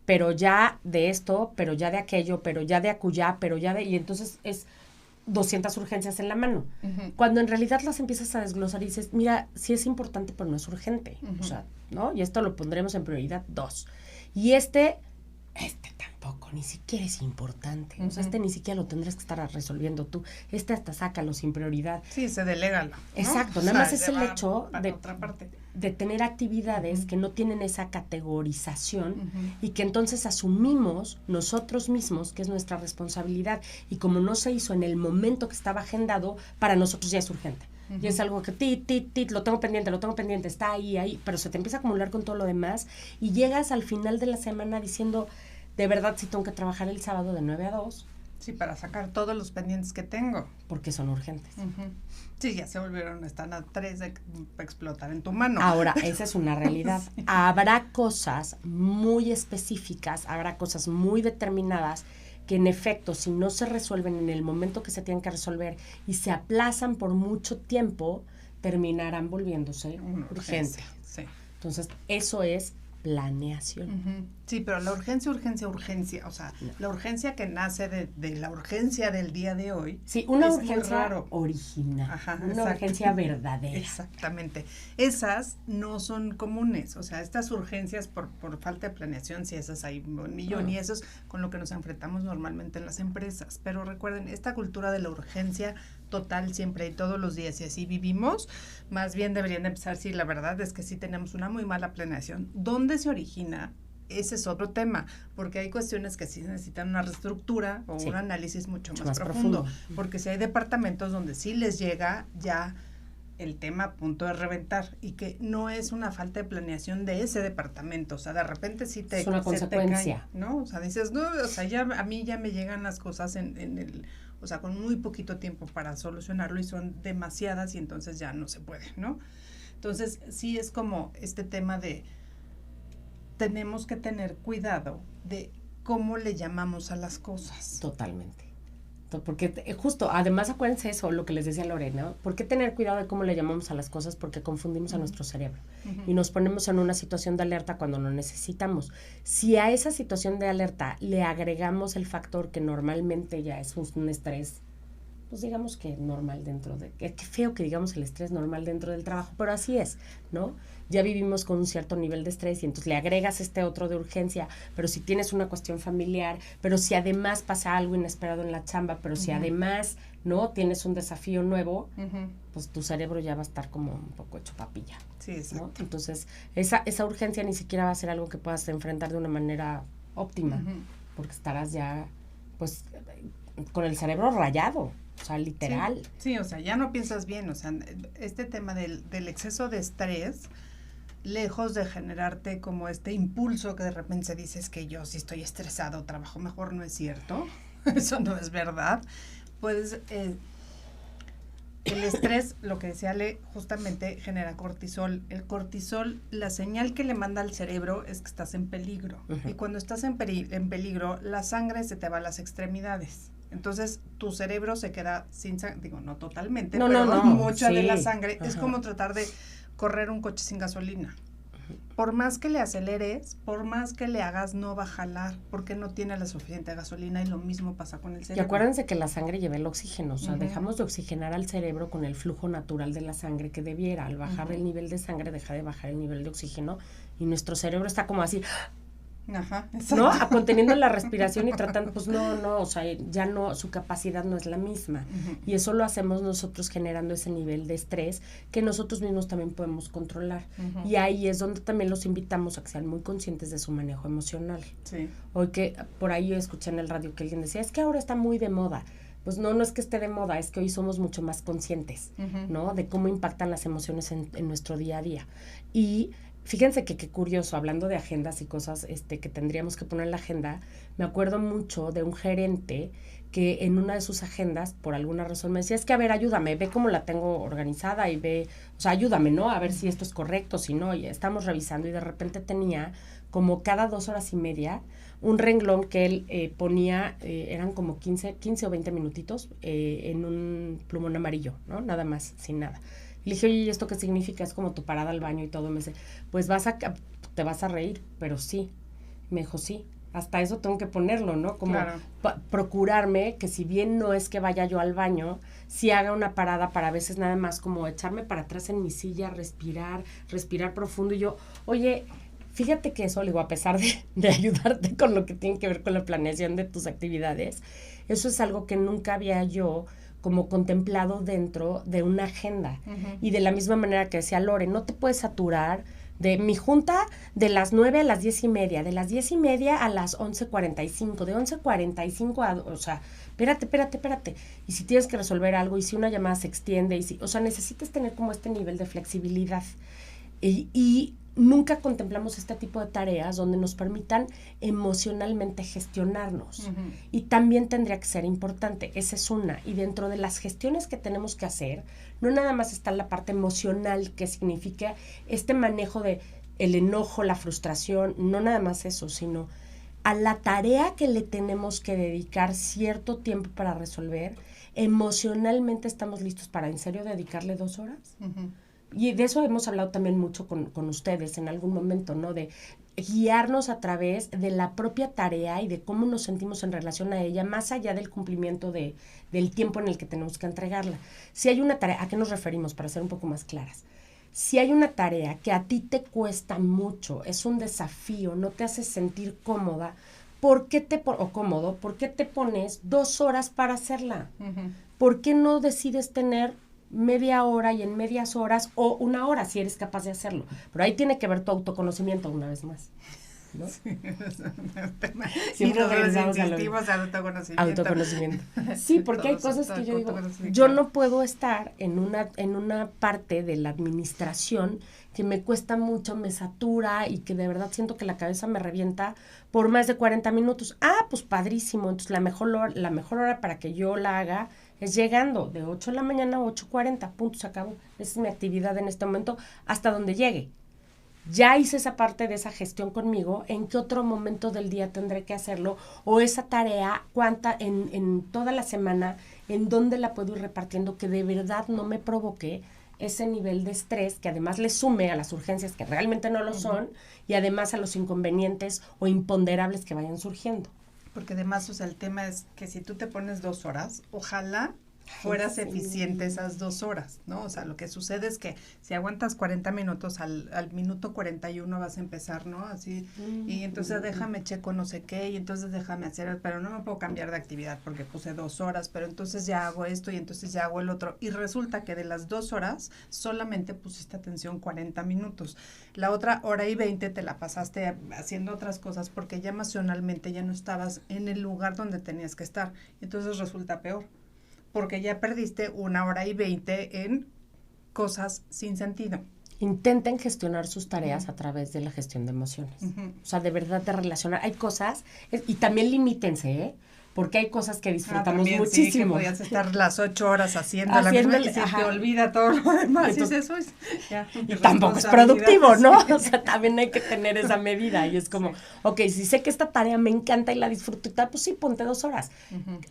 pero ya de esto, pero ya de aquello, pero ya de acullá, pero ya de... Y entonces es 200 urgencias en la mano. Cuando en realidad las empiezas a desglosar y dices, mira, sí es importante, pero no es urgente. O sea, ¿no? Y esto lo pondremos en prioridad 2. Y este tampoco, ni siquiera es importante. O sea, ni siquiera lo tendrás que estar resolviendo tú. Hasta sácalo sin prioridad. Sí, se delégalo, ¿no? Exacto, nada más es el hecho de tener actividades que no tienen esa categorización y que entonces asumimos nosotros mismos que es nuestra responsabilidad. Y como no se hizo en el momento que estaba agendado, para nosotros ya es urgente. Y es algo que lo tengo pendiente, está ahí, pero se te empieza a acumular con todo lo demás y llegas al final de la semana diciendo, de verdad sí tengo que trabajar el sábado de 9 a 2. Sí, para sacar todos los pendientes que tengo. Porque son urgentes. Sí, ya se volvieron, están a 3 de explotar en tu mano. Ahora, esa es una realidad. Sí. Habrá cosas muy específicas, habrá cosas muy determinadas que en efecto, si no se resuelven en el momento que se tienen que resolver y se aplazan por mucho tiempo, terminarán volviéndose urgentes. Sí. Entonces, eso es planeación. Uh-huh. Sí, pero la urgencia, o sea, no. La urgencia que nace de la urgencia del día de hoy. Sí, una urgencia original, ajá, una exacto. Urgencia verdadera. Exactamente. Esas no son comunes, o sea, estas urgencias por falta de planeación, sí, esas hay un millón, y eso es con lo que nos enfrentamos normalmente en las empresas. Pero recuerden, esta cultura de la urgencia total siempre y todos los días, y así vivimos, más bien deberían empezar, sí, la verdad es que sí tenemos una muy mala planeación. ¿Dónde se origina? Ese es otro tema, porque hay cuestiones que sí necesitan una reestructura o un análisis mucho más profundo, porque si hay departamentos donde sí les llega ya el tema a punto de reventar, y que no es una falta de planeación de ese departamento, o sea, de repente sí te... Es una consecuencia. Te cae, ¿no? O sea, dices, no, o sea, ya a mí ya me llegan las cosas en el... O sea, con muy poquito tiempo para solucionarlo y son demasiadas y entonces ya no se puede, ¿no? Entonces, sí es como este tema de tenemos que tener cuidado de cómo le llamamos a las cosas. Totalmente. Porque justo, además acuérdense eso, lo que les decía Lorena, ¿por qué tener cuidado de cómo le llamamos a las cosas? Porque confundimos a nuestro cerebro y nos ponemos en una situación de alerta cuando no necesitamos. Si a esa situación de alerta le agregamos el factor que normalmente ya es un estrés, pues digamos que normal dentro de... Qué feo que digamos el estrés normal dentro del trabajo, pero así es, ¿no? Ya vivimos con un cierto nivel de estrés y entonces le agregas este otro de urgencia, pero si tienes una cuestión familiar, pero si además pasa algo inesperado en la chamba, pero si además, ¿no? Tienes un desafío nuevo, pues tu cerebro ya va a estar como un poco hecho papilla. Sí, exacto. ¿No? Entonces, esa urgencia ni siquiera va a ser algo que puedas enfrentar de una manera óptima, porque estarás ya, pues, con el cerebro rayado. O sea, literal. Sí, o sea, ya no piensas bien, o sea, este tema del exceso de estrés, lejos de generarte como este impulso que de repente dices que yo si estoy estresado trabajo mejor, no es cierto, eso no es verdad, pues el estrés, lo que decía Ale, justamente genera cortisol. El cortisol, la señal que le manda al cerebro es que estás en peligro, y cuando estás en peligro, la sangre se te va a las extremidades. Entonces, tu cerebro se queda sin sangre, digo, no totalmente, pero mucha de la sangre. Es como tratar de correr un coche sin gasolina. Por más que le aceleres, por más que le hagas, no va a jalar, porque no tiene la suficiente gasolina, y lo mismo pasa con el cerebro. Y acuérdense que la sangre lleva el oxígeno, o sea, dejamos de oxigenar al cerebro con el flujo natural de la sangre que debiera. Al bajar el nivel de sangre, deja de bajar el nivel de oxígeno, y nuestro cerebro está como así... Ajá, ¿no? Conteniendo la respiración y tratando, pues no, o sea, ya no, su capacidad no es la misma. Y eso lo hacemos nosotros generando ese nivel de estrés que nosotros mismos también podemos controlar. Y ahí es donde también los invitamos a que sean muy conscientes de su manejo emocional. Sí. Hoy que por ahí yo escuché en el radio que alguien decía, es que ahora está muy de moda. Pues no es que esté de moda, es que hoy somos mucho más conscientes, ¿no? De cómo impactan las emociones en nuestro día a día. Y fíjense que qué curioso, hablando de agendas y cosas que tendríamos que poner en la agenda, me acuerdo mucho de un gerente que en una de sus agendas, por alguna razón, me decía, es que a ver, ayúdame, ve cómo la tengo organizada y ve, o sea, ayúdame, ¿no? A ver si esto es correcto, si no, y estamos revisando, y de repente tenía como cada 2 horas y media un renglón que él ponía, eran como 15 o 20 minutitos en un plumón amarillo, ¿no? Nada más, sin nada. Le dije, oye, ¿y esto qué significa? Es como tu parada al baño y todo. Me dice, pues te vas a reír, pero sí. Me dijo, sí, hasta eso tengo que ponerlo, ¿no? Como procurarme que si bien no es que vaya yo al baño, sí haga una parada para a veces nada más como echarme para atrás en mi silla, respirar profundo. Y yo, oye, fíjate que eso, le digo, a pesar de ayudarte con lo que tiene que ver con la planeación de tus actividades, eso es algo que nunca había yo como contemplado dentro de una agenda. Y de la misma manera que decía Lore, no te puedes saturar de mi junta de las 9 a las 10:30, de las 10:30 a las 11:45, de 11:45 a, o sea, espérate. Y si tienes que resolver algo, y si una llamada se extiende, o sea, necesitas tener como este nivel de flexibilidad. Y nunca contemplamos este tipo de tareas donde nos permitan emocionalmente gestionarnos. Y también tendría que ser importante, esa es una. Y dentro de las gestiones que tenemos que hacer, no nada más está la parte emocional, que significa este manejo de el enojo, la frustración, no nada más eso, sino a la tarea que le tenemos que dedicar cierto tiempo para resolver, emocionalmente estamos listos para en serio dedicarle 2 horas. Y de eso hemos hablado también mucho con ustedes en algún momento, ¿no? De guiarnos a través de la propia tarea y de cómo nos sentimos en relación a ella, más allá del cumplimiento del tiempo en el que tenemos que entregarla. Si hay una tarea, ¿a qué nos referimos? Para ser un poco más claras. Si hay una tarea que a ti te cuesta mucho, es un desafío, no te hace sentir cómoda, o cómodo, ¿por qué te pones 2 horas para hacerla? Uh-huh. ¿Por qué no decides tener media hora y en medias horas o 1 hora si eres capaz de hacerlo? Pero ahí tiene que ver tu autoconocimiento una vez más, ¿no? Sí, siempre regresamos al autoconocimiento. Sí, porque hay cosas que yo digo, yo no puedo estar en una parte de la administración que me cuesta mucho, me satura y que de verdad siento que la cabeza me revienta por más de 40 minutos. Pues padrísimo. Entonces la mejor hora para que yo la haga es llegando de 8 de la mañana a 8:40, punto, se acabó. Esa es mi actividad en este momento, hasta donde llegue. Ya hice esa parte de esa gestión conmigo, ¿en qué otro momento del día tendré que hacerlo? O esa tarea, en toda la semana, ¿en dónde la puedo ir repartiendo que de verdad no me provoque ese nivel de estrés que además le sume a las urgencias que realmente no lo son y además a los inconvenientes o imponderables que vayan surgiendo? Porque además, o sea, el tema es que si tú te pones 2 horas, ojalá fueras eficiente esas 2 horas, ¿no? O sea, lo que sucede es que si aguantas 40 minutos, al minuto 41 vas a empezar, ¿no? Así, y entonces déjame checo no sé qué, y entonces déjame hacer, pero no me puedo cambiar de actividad porque puse 2 horas, pero entonces ya hago esto y entonces ya hago el otro. Y resulta que de las 2 horas solamente pusiste atención 40 minutos. La otra 1:20 te la pasaste haciendo otras cosas porque ya emocionalmente ya no estabas en el lugar donde tenías que estar. Entonces resulta peor, porque ya perdiste 1:20 en cosas sin sentido. Intenten gestionar sus tareas a través de la gestión de emociones. O sea, de verdad de relacionar. Hay cosas, y también limítense, ¿eh? Porque hay cosas que disfrutamos también, muchísimo. Sí, que podías estar las 8 horas haciendo la misma y se te olvida todo lo demás. Entonces, eso es, y tampoco es productivo, ¿no? O sea, también hay que tener esa medida. Y es como, ok, si sé que esta tarea me encanta y la disfruto y tal, pues sí, ponte 2 horas.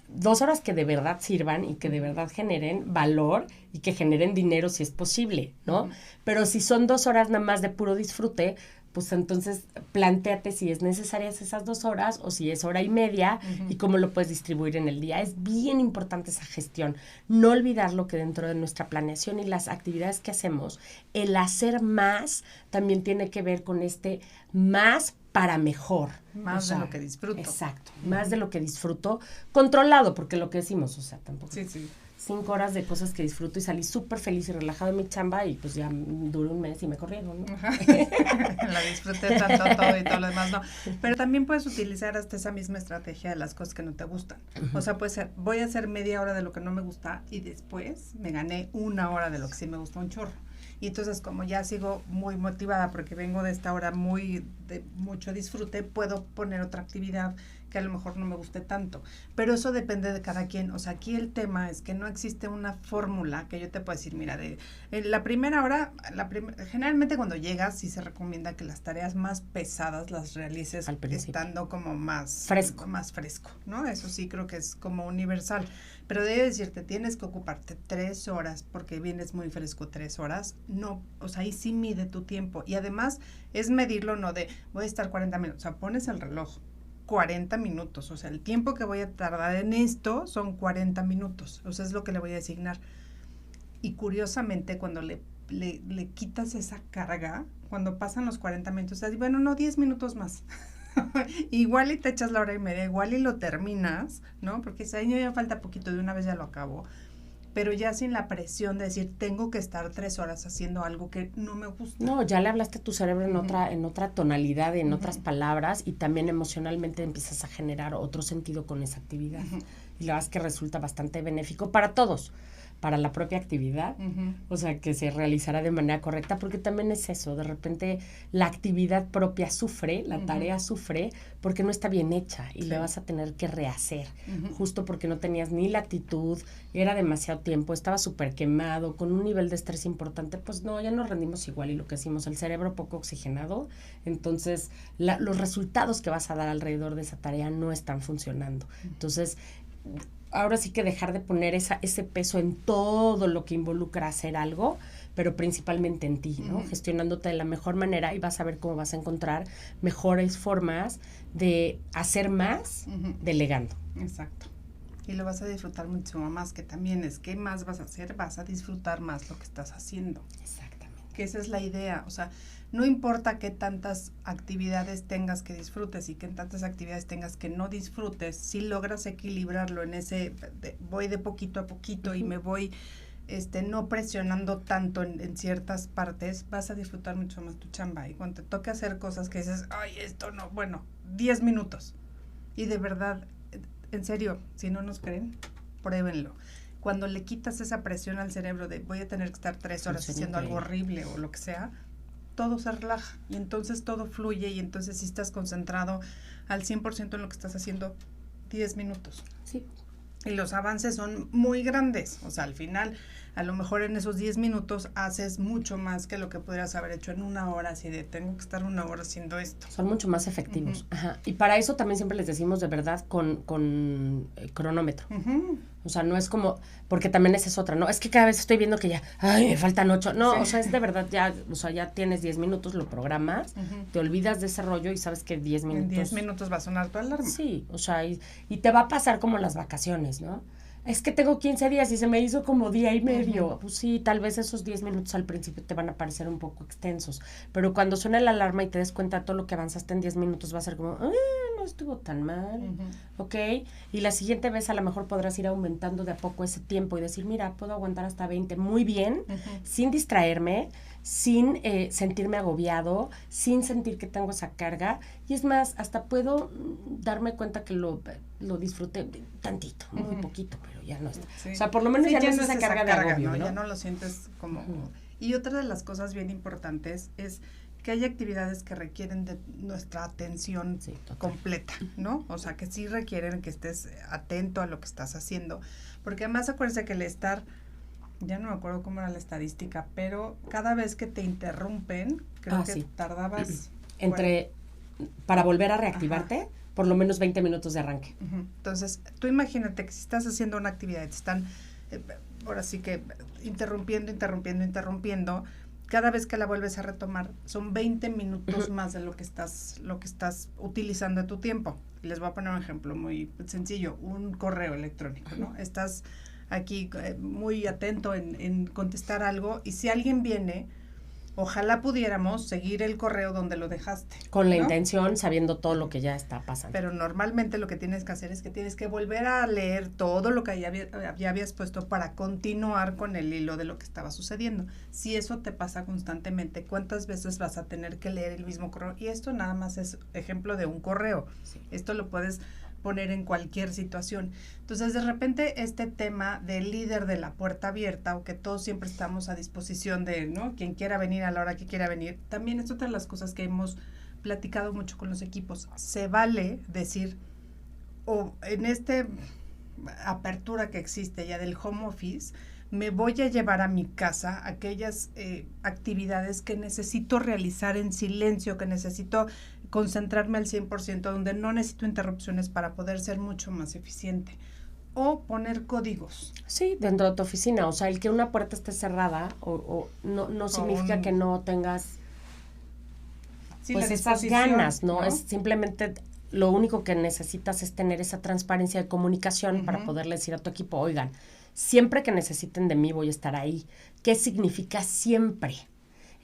2 horas que de verdad sirvan y que de verdad generen valor y que generen dinero si es posible, ¿no? Pero si son 2 horas nada más de puro disfrute, pues entonces plantéate si es necesarias esas 2 horas o si es 1:30 y cómo lo puedes distribuir en el día. Es bien importante esa gestión. No olvidar lo que dentro de nuestra planeación y las actividades que hacemos, el hacer más también tiene que ver con más para mejor. Más de lo que disfruto. Exacto, más de lo que disfruto, controlado, porque lo que decimos, o sea, tampoco. Sí. 5 horas de cosas que disfruto y salí súper feliz y relajado en mi chamba y pues ya duró 1 mes y me corrieron, ¿no? La disfruté tanto todo y todo lo demás, no. Pero también puedes utilizar hasta esa misma estrategia de las cosas que no te gustan. O sea, puede ser, voy a hacer media hora de lo que no me gusta y después me gané 1 hora de lo que sí me gusta un chorro. Y entonces, como ya sigo muy motivada porque vengo de esta hora de mucho disfrute, puedo poner otra actividad que a lo mejor no me guste tanto. Pero eso depende de cada quien. O sea, aquí el tema es que no existe una fórmula que yo te pueda decir, mira, la primera hora, generalmente cuando llegas sí se recomienda que las tareas más pesadas las realices estando como más fresco, ¿no? Eso sí creo que es como universal. Pero debe decirte, tienes que ocuparte 3 horas porque vienes muy fresco 3 horas. No, o sea, ahí sí mide tu tiempo. Y además es medirlo, no de voy a estar 40 minutos. O sea, pones el reloj 40 minutos. O sea, el tiempo que voy a tardar en esto son 40 minutos. O sea, es lo que le voy a asignar. Y curiosamente, cuando le quitas esa carga, cuando pasan los 40 minutos, bueno, no, 10 minutos más. Igual y te echas la 1:30, igual y lo terminas, ¿no? Porque si ahí ya falta poquito, de una vez ya lo acabo, pero ya sin la presión de decir, tengo que estar 3 horas haciendo algo que no me gusta. No, ya le hablaste a tu cerebro en otra tonalidad, en otras palabras, y también emocionalmente empiezas a generar otro sentido con esa actividad. Y la verdad es que resulta bastante benéfico para todos, para la propia actividad, o sea, que se realizará de manera correcta, porque también es eso, de repente la actividad propia sufre, la tarea sufre, porque no está bien hecha y la vas a tener que rehacer, justo porque no tenías ni la actitud, era demasiado tiempo, estaba súper quemado, con un nivel de estrés importante, pues no, ya nos rendimos igual y lo que decimos, el cerebro poco oxigenado, entonces los resultados que vas a dar alrededor de esa tarea no están funcionando. Entonces, ahora sí que dejar de poner ese peso en todo lo que involucra hacer algo, pero principalmente en ti, ¿no? Gestionándote de la mejor manera y vas a ver cómo vas a encontrar mejores formas de hacer más delegando. Exacto. Y lo vas a disfrutar muchísimo más, que también es, ¿qué más vas a hacer? Vas a disfrutar más lo que estás haciendo. Exactamente. Que esa es la idea, o sea, no importa qué tantas actividades tengas que disfrutes y qué tantas actividades tengas que no disfrutes, si logras equilibrarlo en ese, voy de poquito a poquito y me voy no presionando tanto en ciertas partes, vas a disfrutar mucho más tu chamba. Y cuando te toque hacer cosas que dices, ay, esto no, bueno, 10 minutos. Y de verdad, en serio, si no nos creen, pruébenlo. Cuando le quitas esa presión al cerebro de voy a tener que estar 3 horas haciendo algo horrible o lo que sea, todo se relaja y entonces todo fluye y entonces si estás concentrado al 100% en lo que estás haciendo, 10 minutos. Sí. Y los avances son muy grandes, o sea, al final, a lo mejor en esos 10 minutos haces mucho más que lo que podrías haber hecho en 1 hora, así de tengo que estar 1 hora haciendo esto. Son mucho más efectivos. Ajá. Y para eso también siempre les decimos de verdad con cronómetro. O sea, no es como, porque también esa es otra, ¿no? Es que cada vez estoy viendo que ya, ay, me faltan 8. No, o sea, es de verdad ya, o sea, ya tienes 10 minutos, lo programas, te olvidas de ese rollo y sabes que 10 minutos. En 10 minutos va a sonar tu alarma. Sí, o sea, y te va a pasar como las vacaciones, ¿no? Es que tengo 15 días y se me hizo como día y medio. Pues sí, tal vez esos 10 minutos al principio te van a parecer un poco extensos, pero cuando suena la alarma y te des cuenta de todo lo que avanzaste en 10 minutos va a ser como, no estuvo tan mal, ¿ok? Y la siguiente vez a lo mejor podrás ir aumentando de a poco ese tiempo y decir, mira, puedo aguantar hasta 20 muy bien, sin distraerme, sin sentirme agobiado, sin sentir que tengo esa carga. Y es más, hasta puedo darme cuenta que lo disfruté tantito, muy poquito, pero ya no está. Sí. O sea, por lo menos ya no es esa carga de agobio, ¿no? Ya no lo sientes como... Y otra de las cosas bien importantes es que hay actividades que requieren de nuestra atención completa, ¿no? O sea, que sí requieren que estés atento a lo que estás haciendo. Porque además acuérdense que el estar... Ya no me acuerdo cómo era la estadística, pero cada vez que te interrumpen, creo que tardabas... Para volver a reactivarte, por lo menos 20 minutos de arranque. Entonces, tú imagínate que si estás haciendo una actividad, te están, ahora sí que interrumpiendo, cada vez que la vuelves a retomar, son 20 minutos más de lo que estás utilizando de tu tiempo. Y les voy a poner un ejemplo muy sencillo, un correo electrónico, ¿no? Estás aquí muy atento en contestar algo y si alguien viene, ojalá pudiéramos seguir el correo donde lo dejaste. Con la intención, sabiendo todo lo que ya está pasando. Pero normalmente lo que tienes que hacer es que tienes que volver a leer todo lo que ya habías puesto para continuar con el hilo de lo que estaba sucediendo. Si eso te pasa constantemente, ¿cuántas veces vas a tener que leer el mismo correo? Y esto nada más es ejemplo de un correo. Sí. Esto lo puedes poner en cualquier situación. Entonces, de repente, este tema del líder de la puerta abierta, o que todos siempre estamos a disposición de, ¿no? Quien quiera venir a la hora que quiera venir, también es otra de las cosas que hemos platicado mucho con los equipos. Se vale decir, o en esta apertura que existe ya del home office, me voy a llevar a mi casa aquellas actividades que necesito realizar en silencio, que necesito concentrarme al 100%, donde no necesito interrupciones para poder ser mucho más eficiente. O poner códigos. Sí, dentro de tu oficina. O sea, el que una puerta esté cerrada o no significa que no tengas pues esas ganas, ¿no? Es simplemente lo único que necesitas es tener esa transparencia de comunicación para poderle decir a tu equipo, oigan, siempre que necesiten de mí voy a estar ahí. ¿Qué significa siempre?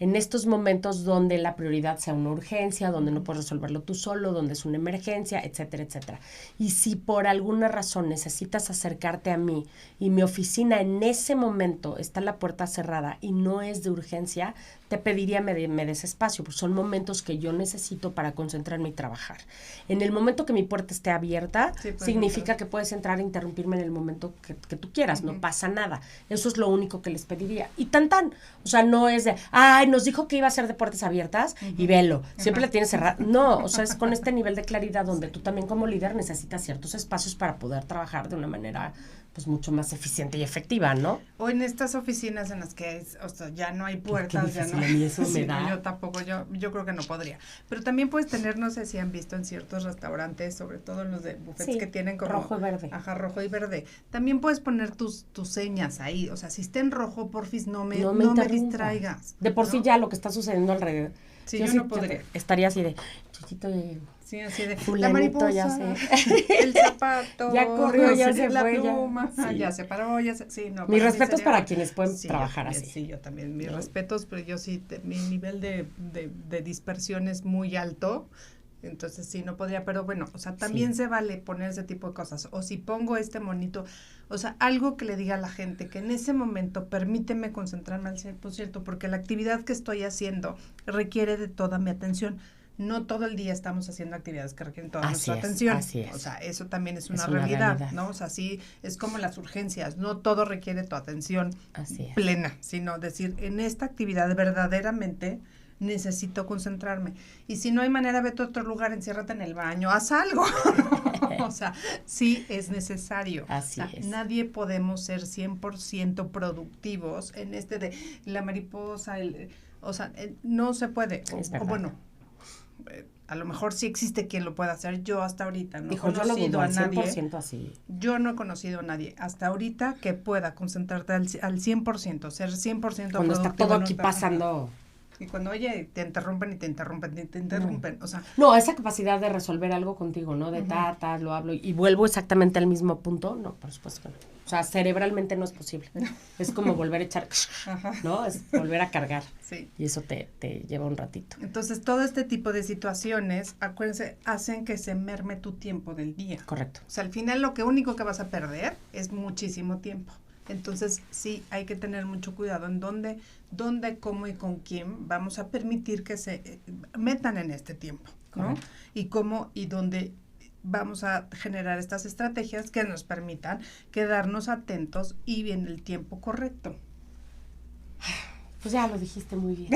En estos momentos donde la prioridad sea una urgencia, donde no puedes resolverlo tú solo, donde es una emergencia, etcétera, etcétera. Y si por alguna razón necesitas acercarte a mí y mi oficina en ese momento está la puerta cerrada y no es de urgencia, te pediría me des espacio, pues son momentos que yo necesito para concentrarme y trabajar. En el momento que mi puerta esté abierta, significa que puedes entrar e interrumpirme en el momento que tú quieras, no pasa nada. Eso es lo único que les pediría. Y tan. O sea, no es de, ay, nos dijo que iba a ser de puertas abiertas y velo, siempre la tienes cerrada. No, o sea, es con este nivel de claridad donde tú también como líder necesitas ciertos espacios para poder trabajar de una manera pues mucho más eficiente y efectiva, ¿no? O en estas oficinas en las que o sea, ya no hay puertas, ya no. A mí eso me sí, da. Yo tampoco, yo creo que no podría. Pero también puedes tener, no sé si han visto en ciertos restaurantes, sobre todo en los de buffets que tienen como rojo y verde. Ajá, rojo y verde. También puedes poner tus señas ahí, o sea, si está en rojo, porfis, no me distraigas. De por ¿no? sí ya lo que está sucediendo alrededor. Sí, yo no podría. Estaría así de, chichito de... Sí, así de fulanito, la mariposa, ya sé. el zapato, ya corrió, ya se la fue, pluma, sí. ya se paró, sí, no. Mis respetos para quienes pueden trabajar así. Sí, yo también, mis respetos, pero yo sí, mi nivel de dispersión es muy alto, entonces sí, no podría, pero bueno, o sea, también se vale poner ese tipo de cosas, o si pongo este monito, o sea, algo que le diga a la gente, que en ese momento permíteme concentrarme al 100%, porque la actividad que estoy haciendo requiere de toda mi atención. No todo el día estamos haciendo actividades que requieren toda nuestra atención. Así es. O sea, eso también es una realidad, ¿no? O sea, sí, es como las urgencias, no todo requiere tu atención plena, sino decir, en esta actividad verdaderamente necesito concentrarme. Y si no hay manera, vete a otro lugar, enciérrate en el baño, haz algo. O sea, sí es necesario. Así es. Nadie podemos ser 100% productivos en de la mariposa, o sea, no se puede. O bueno, a lo mejor sí existe quien lo pueda hacer. Yo hasta ahorita no he conocido a nadie. 100% así. Yo no he conocido a nadie hasta ahorita que pueda concentrarte al 100%, ser 100% productivo. Cuando está todo aquí pasando. Y cuando, oye, te interrumpen y te interrumpen, o sea. No, esa capacidad de resolver algo contigo, ¿no? De lo hablo y vuelvo exactamente al mismo punto, no, por supuesto que no. O sea, cerebralmente no es posible. Es como volver a echar, ¿no? Es volver a cargar. Sí. Y eso te lleva un ratito. Entonces, todo este tipo de situaciones, acuérdense, hacen que se merme tu tiempo del día. Correcto. O sea, al final lo único que vas a perder es muchísimo tiempo. Entonces, sí, hay que tener mucho cuidado en dónde, cómo y con quién vamos a permitir que se metan en este tiempo, ¿no? Correcto. Y cómo y dónde vamos a generar estas estrategias que nos permitan quedarnos atentos y en el tiempo correcto. Pues ya lo dijiste muy bien.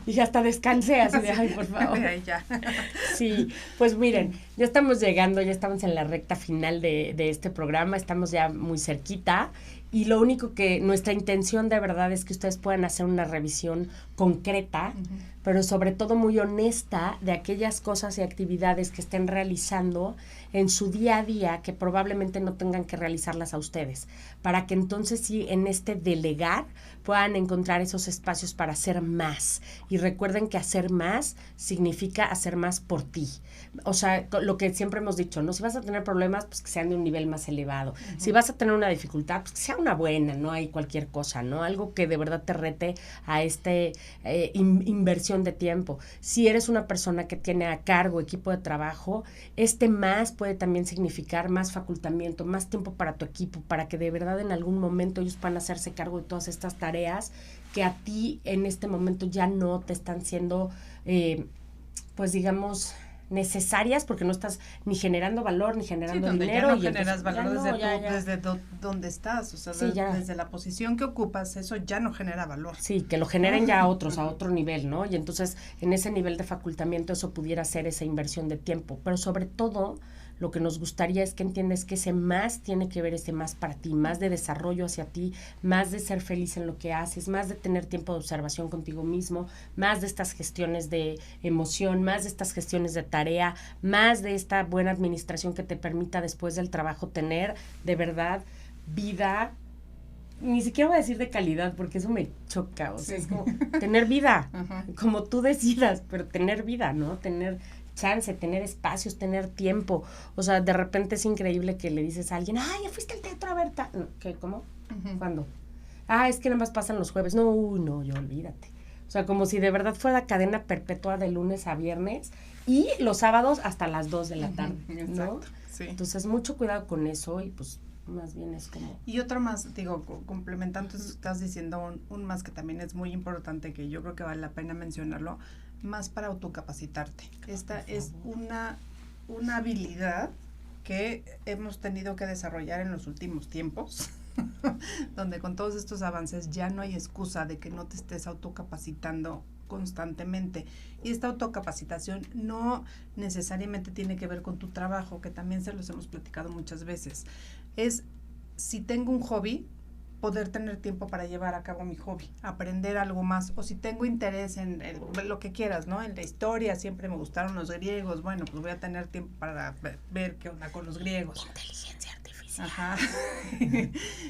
Y hasta descansé así de, ay, por favor. Ya. Sí, pues miren, ya estamos en la recta final de este programa, estamos ya muy cerquita y lo único que nuestra intención de verdad es que ustedes puedan hacer una revisión concreta, pero sobre todo muy honesta de aquellas cosas y actividades que estén realizando en su día a día que probablemente no tengan que realizarlas a ustedes, para que entonces sí en este delegar puedan encontrar esos espacios para hacer más. Y recuerden que hacer más significa hacer más por ti. O sea, lo que siempre hemos dicho, ¿no? Si vas a tener problemas, pues que sean de un nivel más elevado. Si vas a tener una dificultad, pues que sea una buena, no hay cualquier cosa, ¿no? Algo que de verdad te rete a inversión de tiempo. Si eres una persona que tiene a cargo equipo de trabajo, más puede también significar más facultamiento, más tiempo para tu equipo, para que de verdad en algún momento ellos puedan hacerse cargo de todas estas tareas que a ti en este momento ya no te están siendo, pues digamos, necesarias, porque no estás ni generando valor, ni generando dinero. Ya no generas valor desde donde estás, o sea, desde la posición que ocupas, eso ya no genera valor. Sí, que lo generen ya otros, a otro nivel, ¿no? Y entonces, en ese nivel de facultamiento, eso pudiera ser esa inversión de tiempo, pero sobre todo, lo que nos gustaría es que entiendes que ese más tiene que ver ese más para ti, más de desarrollo hacia ti, más de ser feliz en lo que haces, más de tener tiempo de observación contigo mismo, más de estas gestiones de emoción, más de estas gestiones de tarea, más de esta buena administración que te permita después del trabajo tener de verdad vida, ni siquiera voy a decir de calidad porque eso me choca, o sea, es como tener vida, como tú decidas, pero tener vida, ¿no? Tener chance, tener espacios, tener tiempo. O sea, de repente es increíble que le dices a alguien, ya fuiste al teatro a ver ¿qué? ¿Cómo? ¿Cuándo? Es que nada más pasan los jueves. No, yo olvídate. O sea, como si de verdad fuera cadena perpetua de lunes a viernes y los sábados hasta las 2 de la tarde, ¿no? Exacto, sí. Entonces, mucho cuidado con eso y pues más bien es como... Y otro más, digo, complementando, estás diciendo un más que también es muy importante, que yo creo que vale la pena mencionarlo, más para autocapacitarte. Esta es una habilidad que hemos tenido que desarrollar en los últimos tiempos, donde con todos estos avances ya no hay excusa de que no te estés autocapacitando constantemente. Y esta autocapacitación no necesariamente tiene que ver con tu trabajo, que también se los hemos platicado muchas veces. Es, si tengo un hobby, poder tener tiempo para llevar a cabo mi hobby, aprender algo más, o si tengo interés en lo que quieras, ¿no? En la historia, siempre me gustaron los griegos, bueno, pues voy a tener tiempo para ver qué onda con los griegos. Inteligencia artificial. Ajá.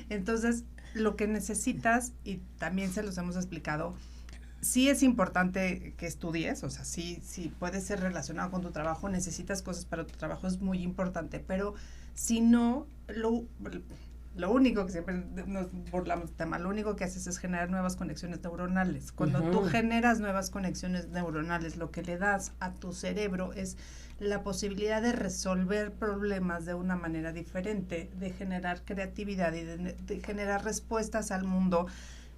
Entonces, lo que necesitas, y también se los hemos explicado, sí es importante que estudies, o sea, sí puede ser relacionado con tu trabajo, necesitas cosas para tu trabajo, es muy importante, pero si no, lo único que siempre nos burlamos del tema, lo único que haces es generar nuevas conexiones neuronales. Cuando tú generas nuevas conexiones neuronales, lo que le das a tu cerebro es la posibilidad de resolver problemas de una manera diferente, de generar creatividad y de generar respuestas al mundo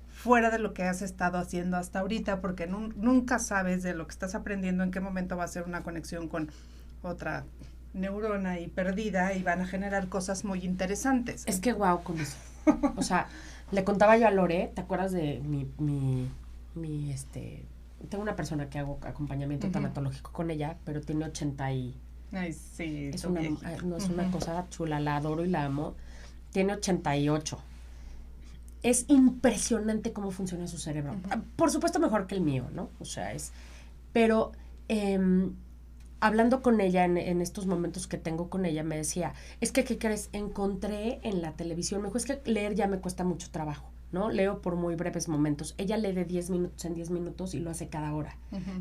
fuera de lo que has estado haciendo hasta ahorita, porque nunca sabes de lo que estás aprendiendo en qué momento va a ser una conexión con otra neurona y perdida y van a generar cosas muy interesantes. Es que guau con eso. O sea, le contaba yo a Lore, ¿te acuerdas de tengo una persona que hago acompañamiento tanatológico con ella, pero tiene 80 y... Ay, sí. Es una cosa chula, la adoro y la amo. Tiene 88. Es impresionante cómo funciona su cerebro. Por supuesto mejor que el mío, ¿no? O sea, pero hablando con ella en estos momentos que tengo con ella, me decía, es que, ¿qué crees? Encontré en la televisión, me dijo, es que leer ya me cuesta mucho trabajo, ¿no? Leo por muy breves momentos. Ella lee de 10 minutos en 10 minutos y lo hace cada hora.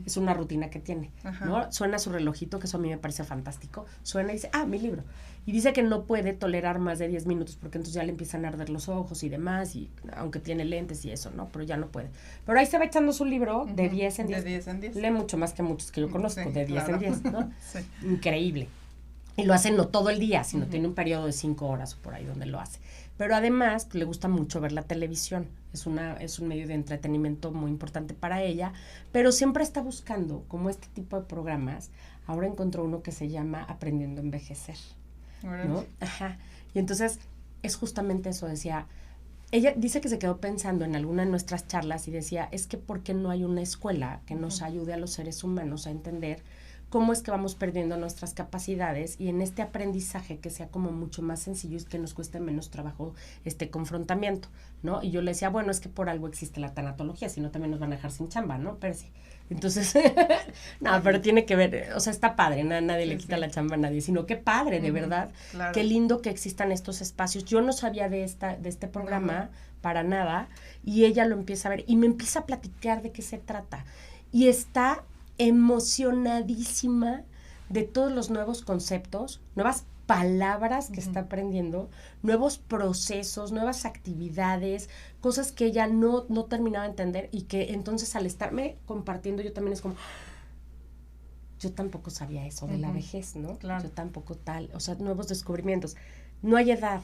Es una rutina que tiene, ¿no? Suena su relojito, que eso a mí me parece fantástico. Suena y dice, mi libro. Y dice que no puede tolerar más de 10 minutos porque entonces ya le empiezan a arder los ojos y demás, y aunque tiene lentes y eso, ¿no? Pero ya no puede. Pero ahí se va echando su libro de 10 en 10. De 10 en 10. Lee mucho más que muchos que yo conozco, de 10 en 10, ¿no? Sí. Increíble. Y lo hace no todo el día, sino tiene un periodo de 5 horas o por ahí donde lo hace. Pero además, pues, le gusta mucho ver la televisión. Es un medio de entretenimiento muy importante para ella, pero siempre está buscando como este tipo de programas. Ahora encontró uno que se llama Aprendiendo a Envejecer, ¿no? Ajá. Y entonces es justamente eso, decía, ella dice que se quedó pensando en alguna de nuestras charlas y decía, es que ¿por qué no hay una escuela que nos ayude a los seres humanos a entender cómo es que vamos perdiendo nuestras capacidades y en este aprendizaje que sea como mucho más sencillo y que nos cueste menos trabajo este confrontamiento, ¿no? Y yo le decía, bueno, es que por algo existe la tanatología, si no también nos van a dejar sin chamba, ¿no? Percy. Entonces, no, pero tiene que ver, o sea, está padre, nadie le quita la chamba a nadie, sino qué padre, de verdad, claro. Qué lindo que existan estos espacios. Yo no sabía de este programa para nada, y ella lo empieza a ver, y me empieza a platicar de qué se trata, y está emocionadísima de todos los nuevos conceptos, nuevas palabras que está aprendiendo, nuevos procesos, nuevas actividades, cosas que ella no terminaba de entender y que entonces al estarme compartiendo yo también es como, yo tampoco sabía eso de la vejez, ¿no? Claro. Yo tampoco tal, o sea, nuevos descubrimientos. No hay edad,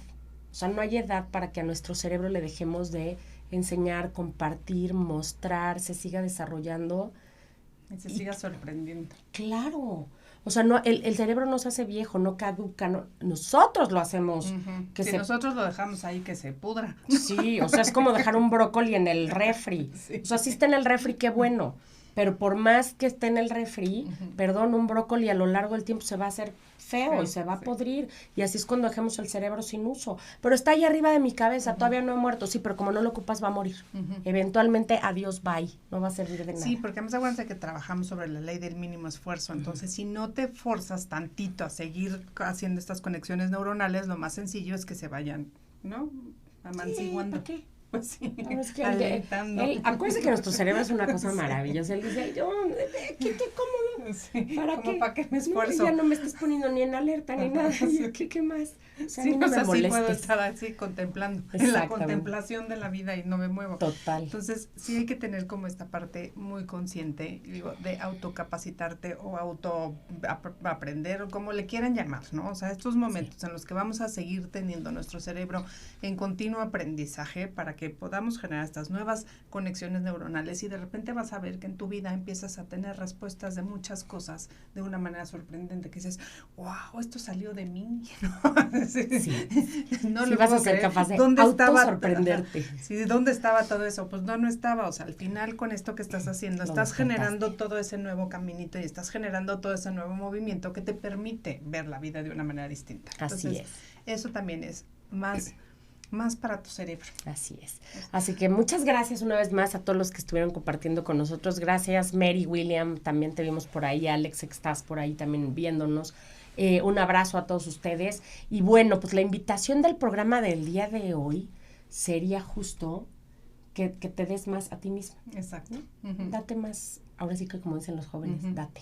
o sea, no hay edad para que a nuestro cerebro le dejemos de enseñar, compartir, mostrar, se siga desarrollando. Y se siga sorprendiendo. Claro. O sea, no, el cerebro no se hace viejo, no caduca, nosotros lo hacemos. Si nosotros lo dejamos ahí, que se pudra. Sí, o sea, es como dejar un brócoli en el refri. Sí. O sea, si está en el refri, qué bueno. Pero por más que esté en el refri, perdón, un brócoli a lo largo del tiempo se va a hacer feo y se va a podrir. Y así es cuando dejemos el cerebro sin uso. Pero está ahí arriba de mi cabeza, todavía no he muerto. Sí, pero como no lo ocupas, va a morir. Eventualmente, adiós, bye. No va a servir de nada. Sí, porque además acuérdense que trabajamos sobre la ley del mínimo esfuerzo. Entonces, si no te forzas tantito a seguir haciendo estas conexiones neuronales, lo más sencillo es que se vayan, ¿no? Amanciguando. ¿Por qué? Pues sí, no, es que alentando. Acuérdense que nuestro cerebro es una cosa maravillosa. Él dice, qué cómodo. Sí, ¿Para qué me esfuerzo? Ya no me estás poniendo ni en alerta ni nada. Sí. ¿Qué más? O sea, sí, no me así molestes. puedo estar así contemplando, en la contemplación de la vida y no me muevo. Total. Entonces, sí hay que tener como esta parte muy consciente, digo, de autocapacitarte o aprender, o como le quieran llamar, ¿no? O sea, estos momentos en los que vamos a seguir teniendo nuestro cerebro en continuo aprendizaje para que podamos generar estas nuevas conexiones neuronales y de repente vas a ver que en tu vida empiezas a tener respuestas de muchas las cosas de una manera sorprendente, que dices, wow, esto salió de mí, ¿no? Sí. No Sí, lo vas a puedo ser creer. capaz de ¿Dónde estaba? autosorprenderte. Sí, ¿dónde estaba todo eso? Pues no estaba, o sea, al final con esto que estás haciendo, Lo estás despertaste. generando todo ese nuevo caminito y estás generando todo ese nuevo movimiento que te permite ver la vida de una manera distinta. Así Entonces, eso también es más para tu cerebro. Así es. Así que muchas gracias una vez más a todos los que estuvieron compartiendo con nosotros. Gracias, Mary, William, también te vimos por ahí, Alex, que estás por ahí también viéndonos. Un abrazo a todos ustedes. Y bueno, pues la invitación del programa del día de hoy sería justo que te des más a ti mismo. Exacto. Date más, ahora sí que como dicen los jóvenes, date.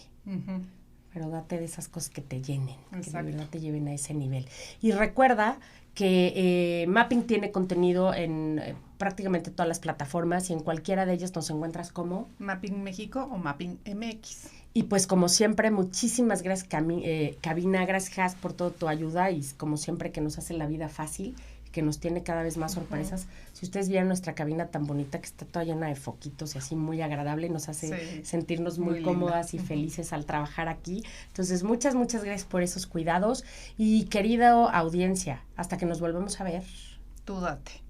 Pero date de esas cosas que te llenen, que de verdad te lleven a ese nivel. Y recuerda que Mapping tiene contenido en prácticamente todas las plataformas y en cualquiera de ellas nos encuentras como Mapping México o Mapping MX. Y pues como siempre, muchísimas gracias Cabina, gracias por toda tu ayuda y como siempre que nos hace la vida fácil, que nos tiene cada vez más sorpresas. Si ustedes vieran nuestra cabina tan bonita que está toda llena de foquitos y así muy agradable, nos hace sentirnos muy cómodas y felices al trabajar aquí. Entonces, muchas gracias por esos cuidados y querida audiencia, hasta que nos volvemos a ver. Tú date.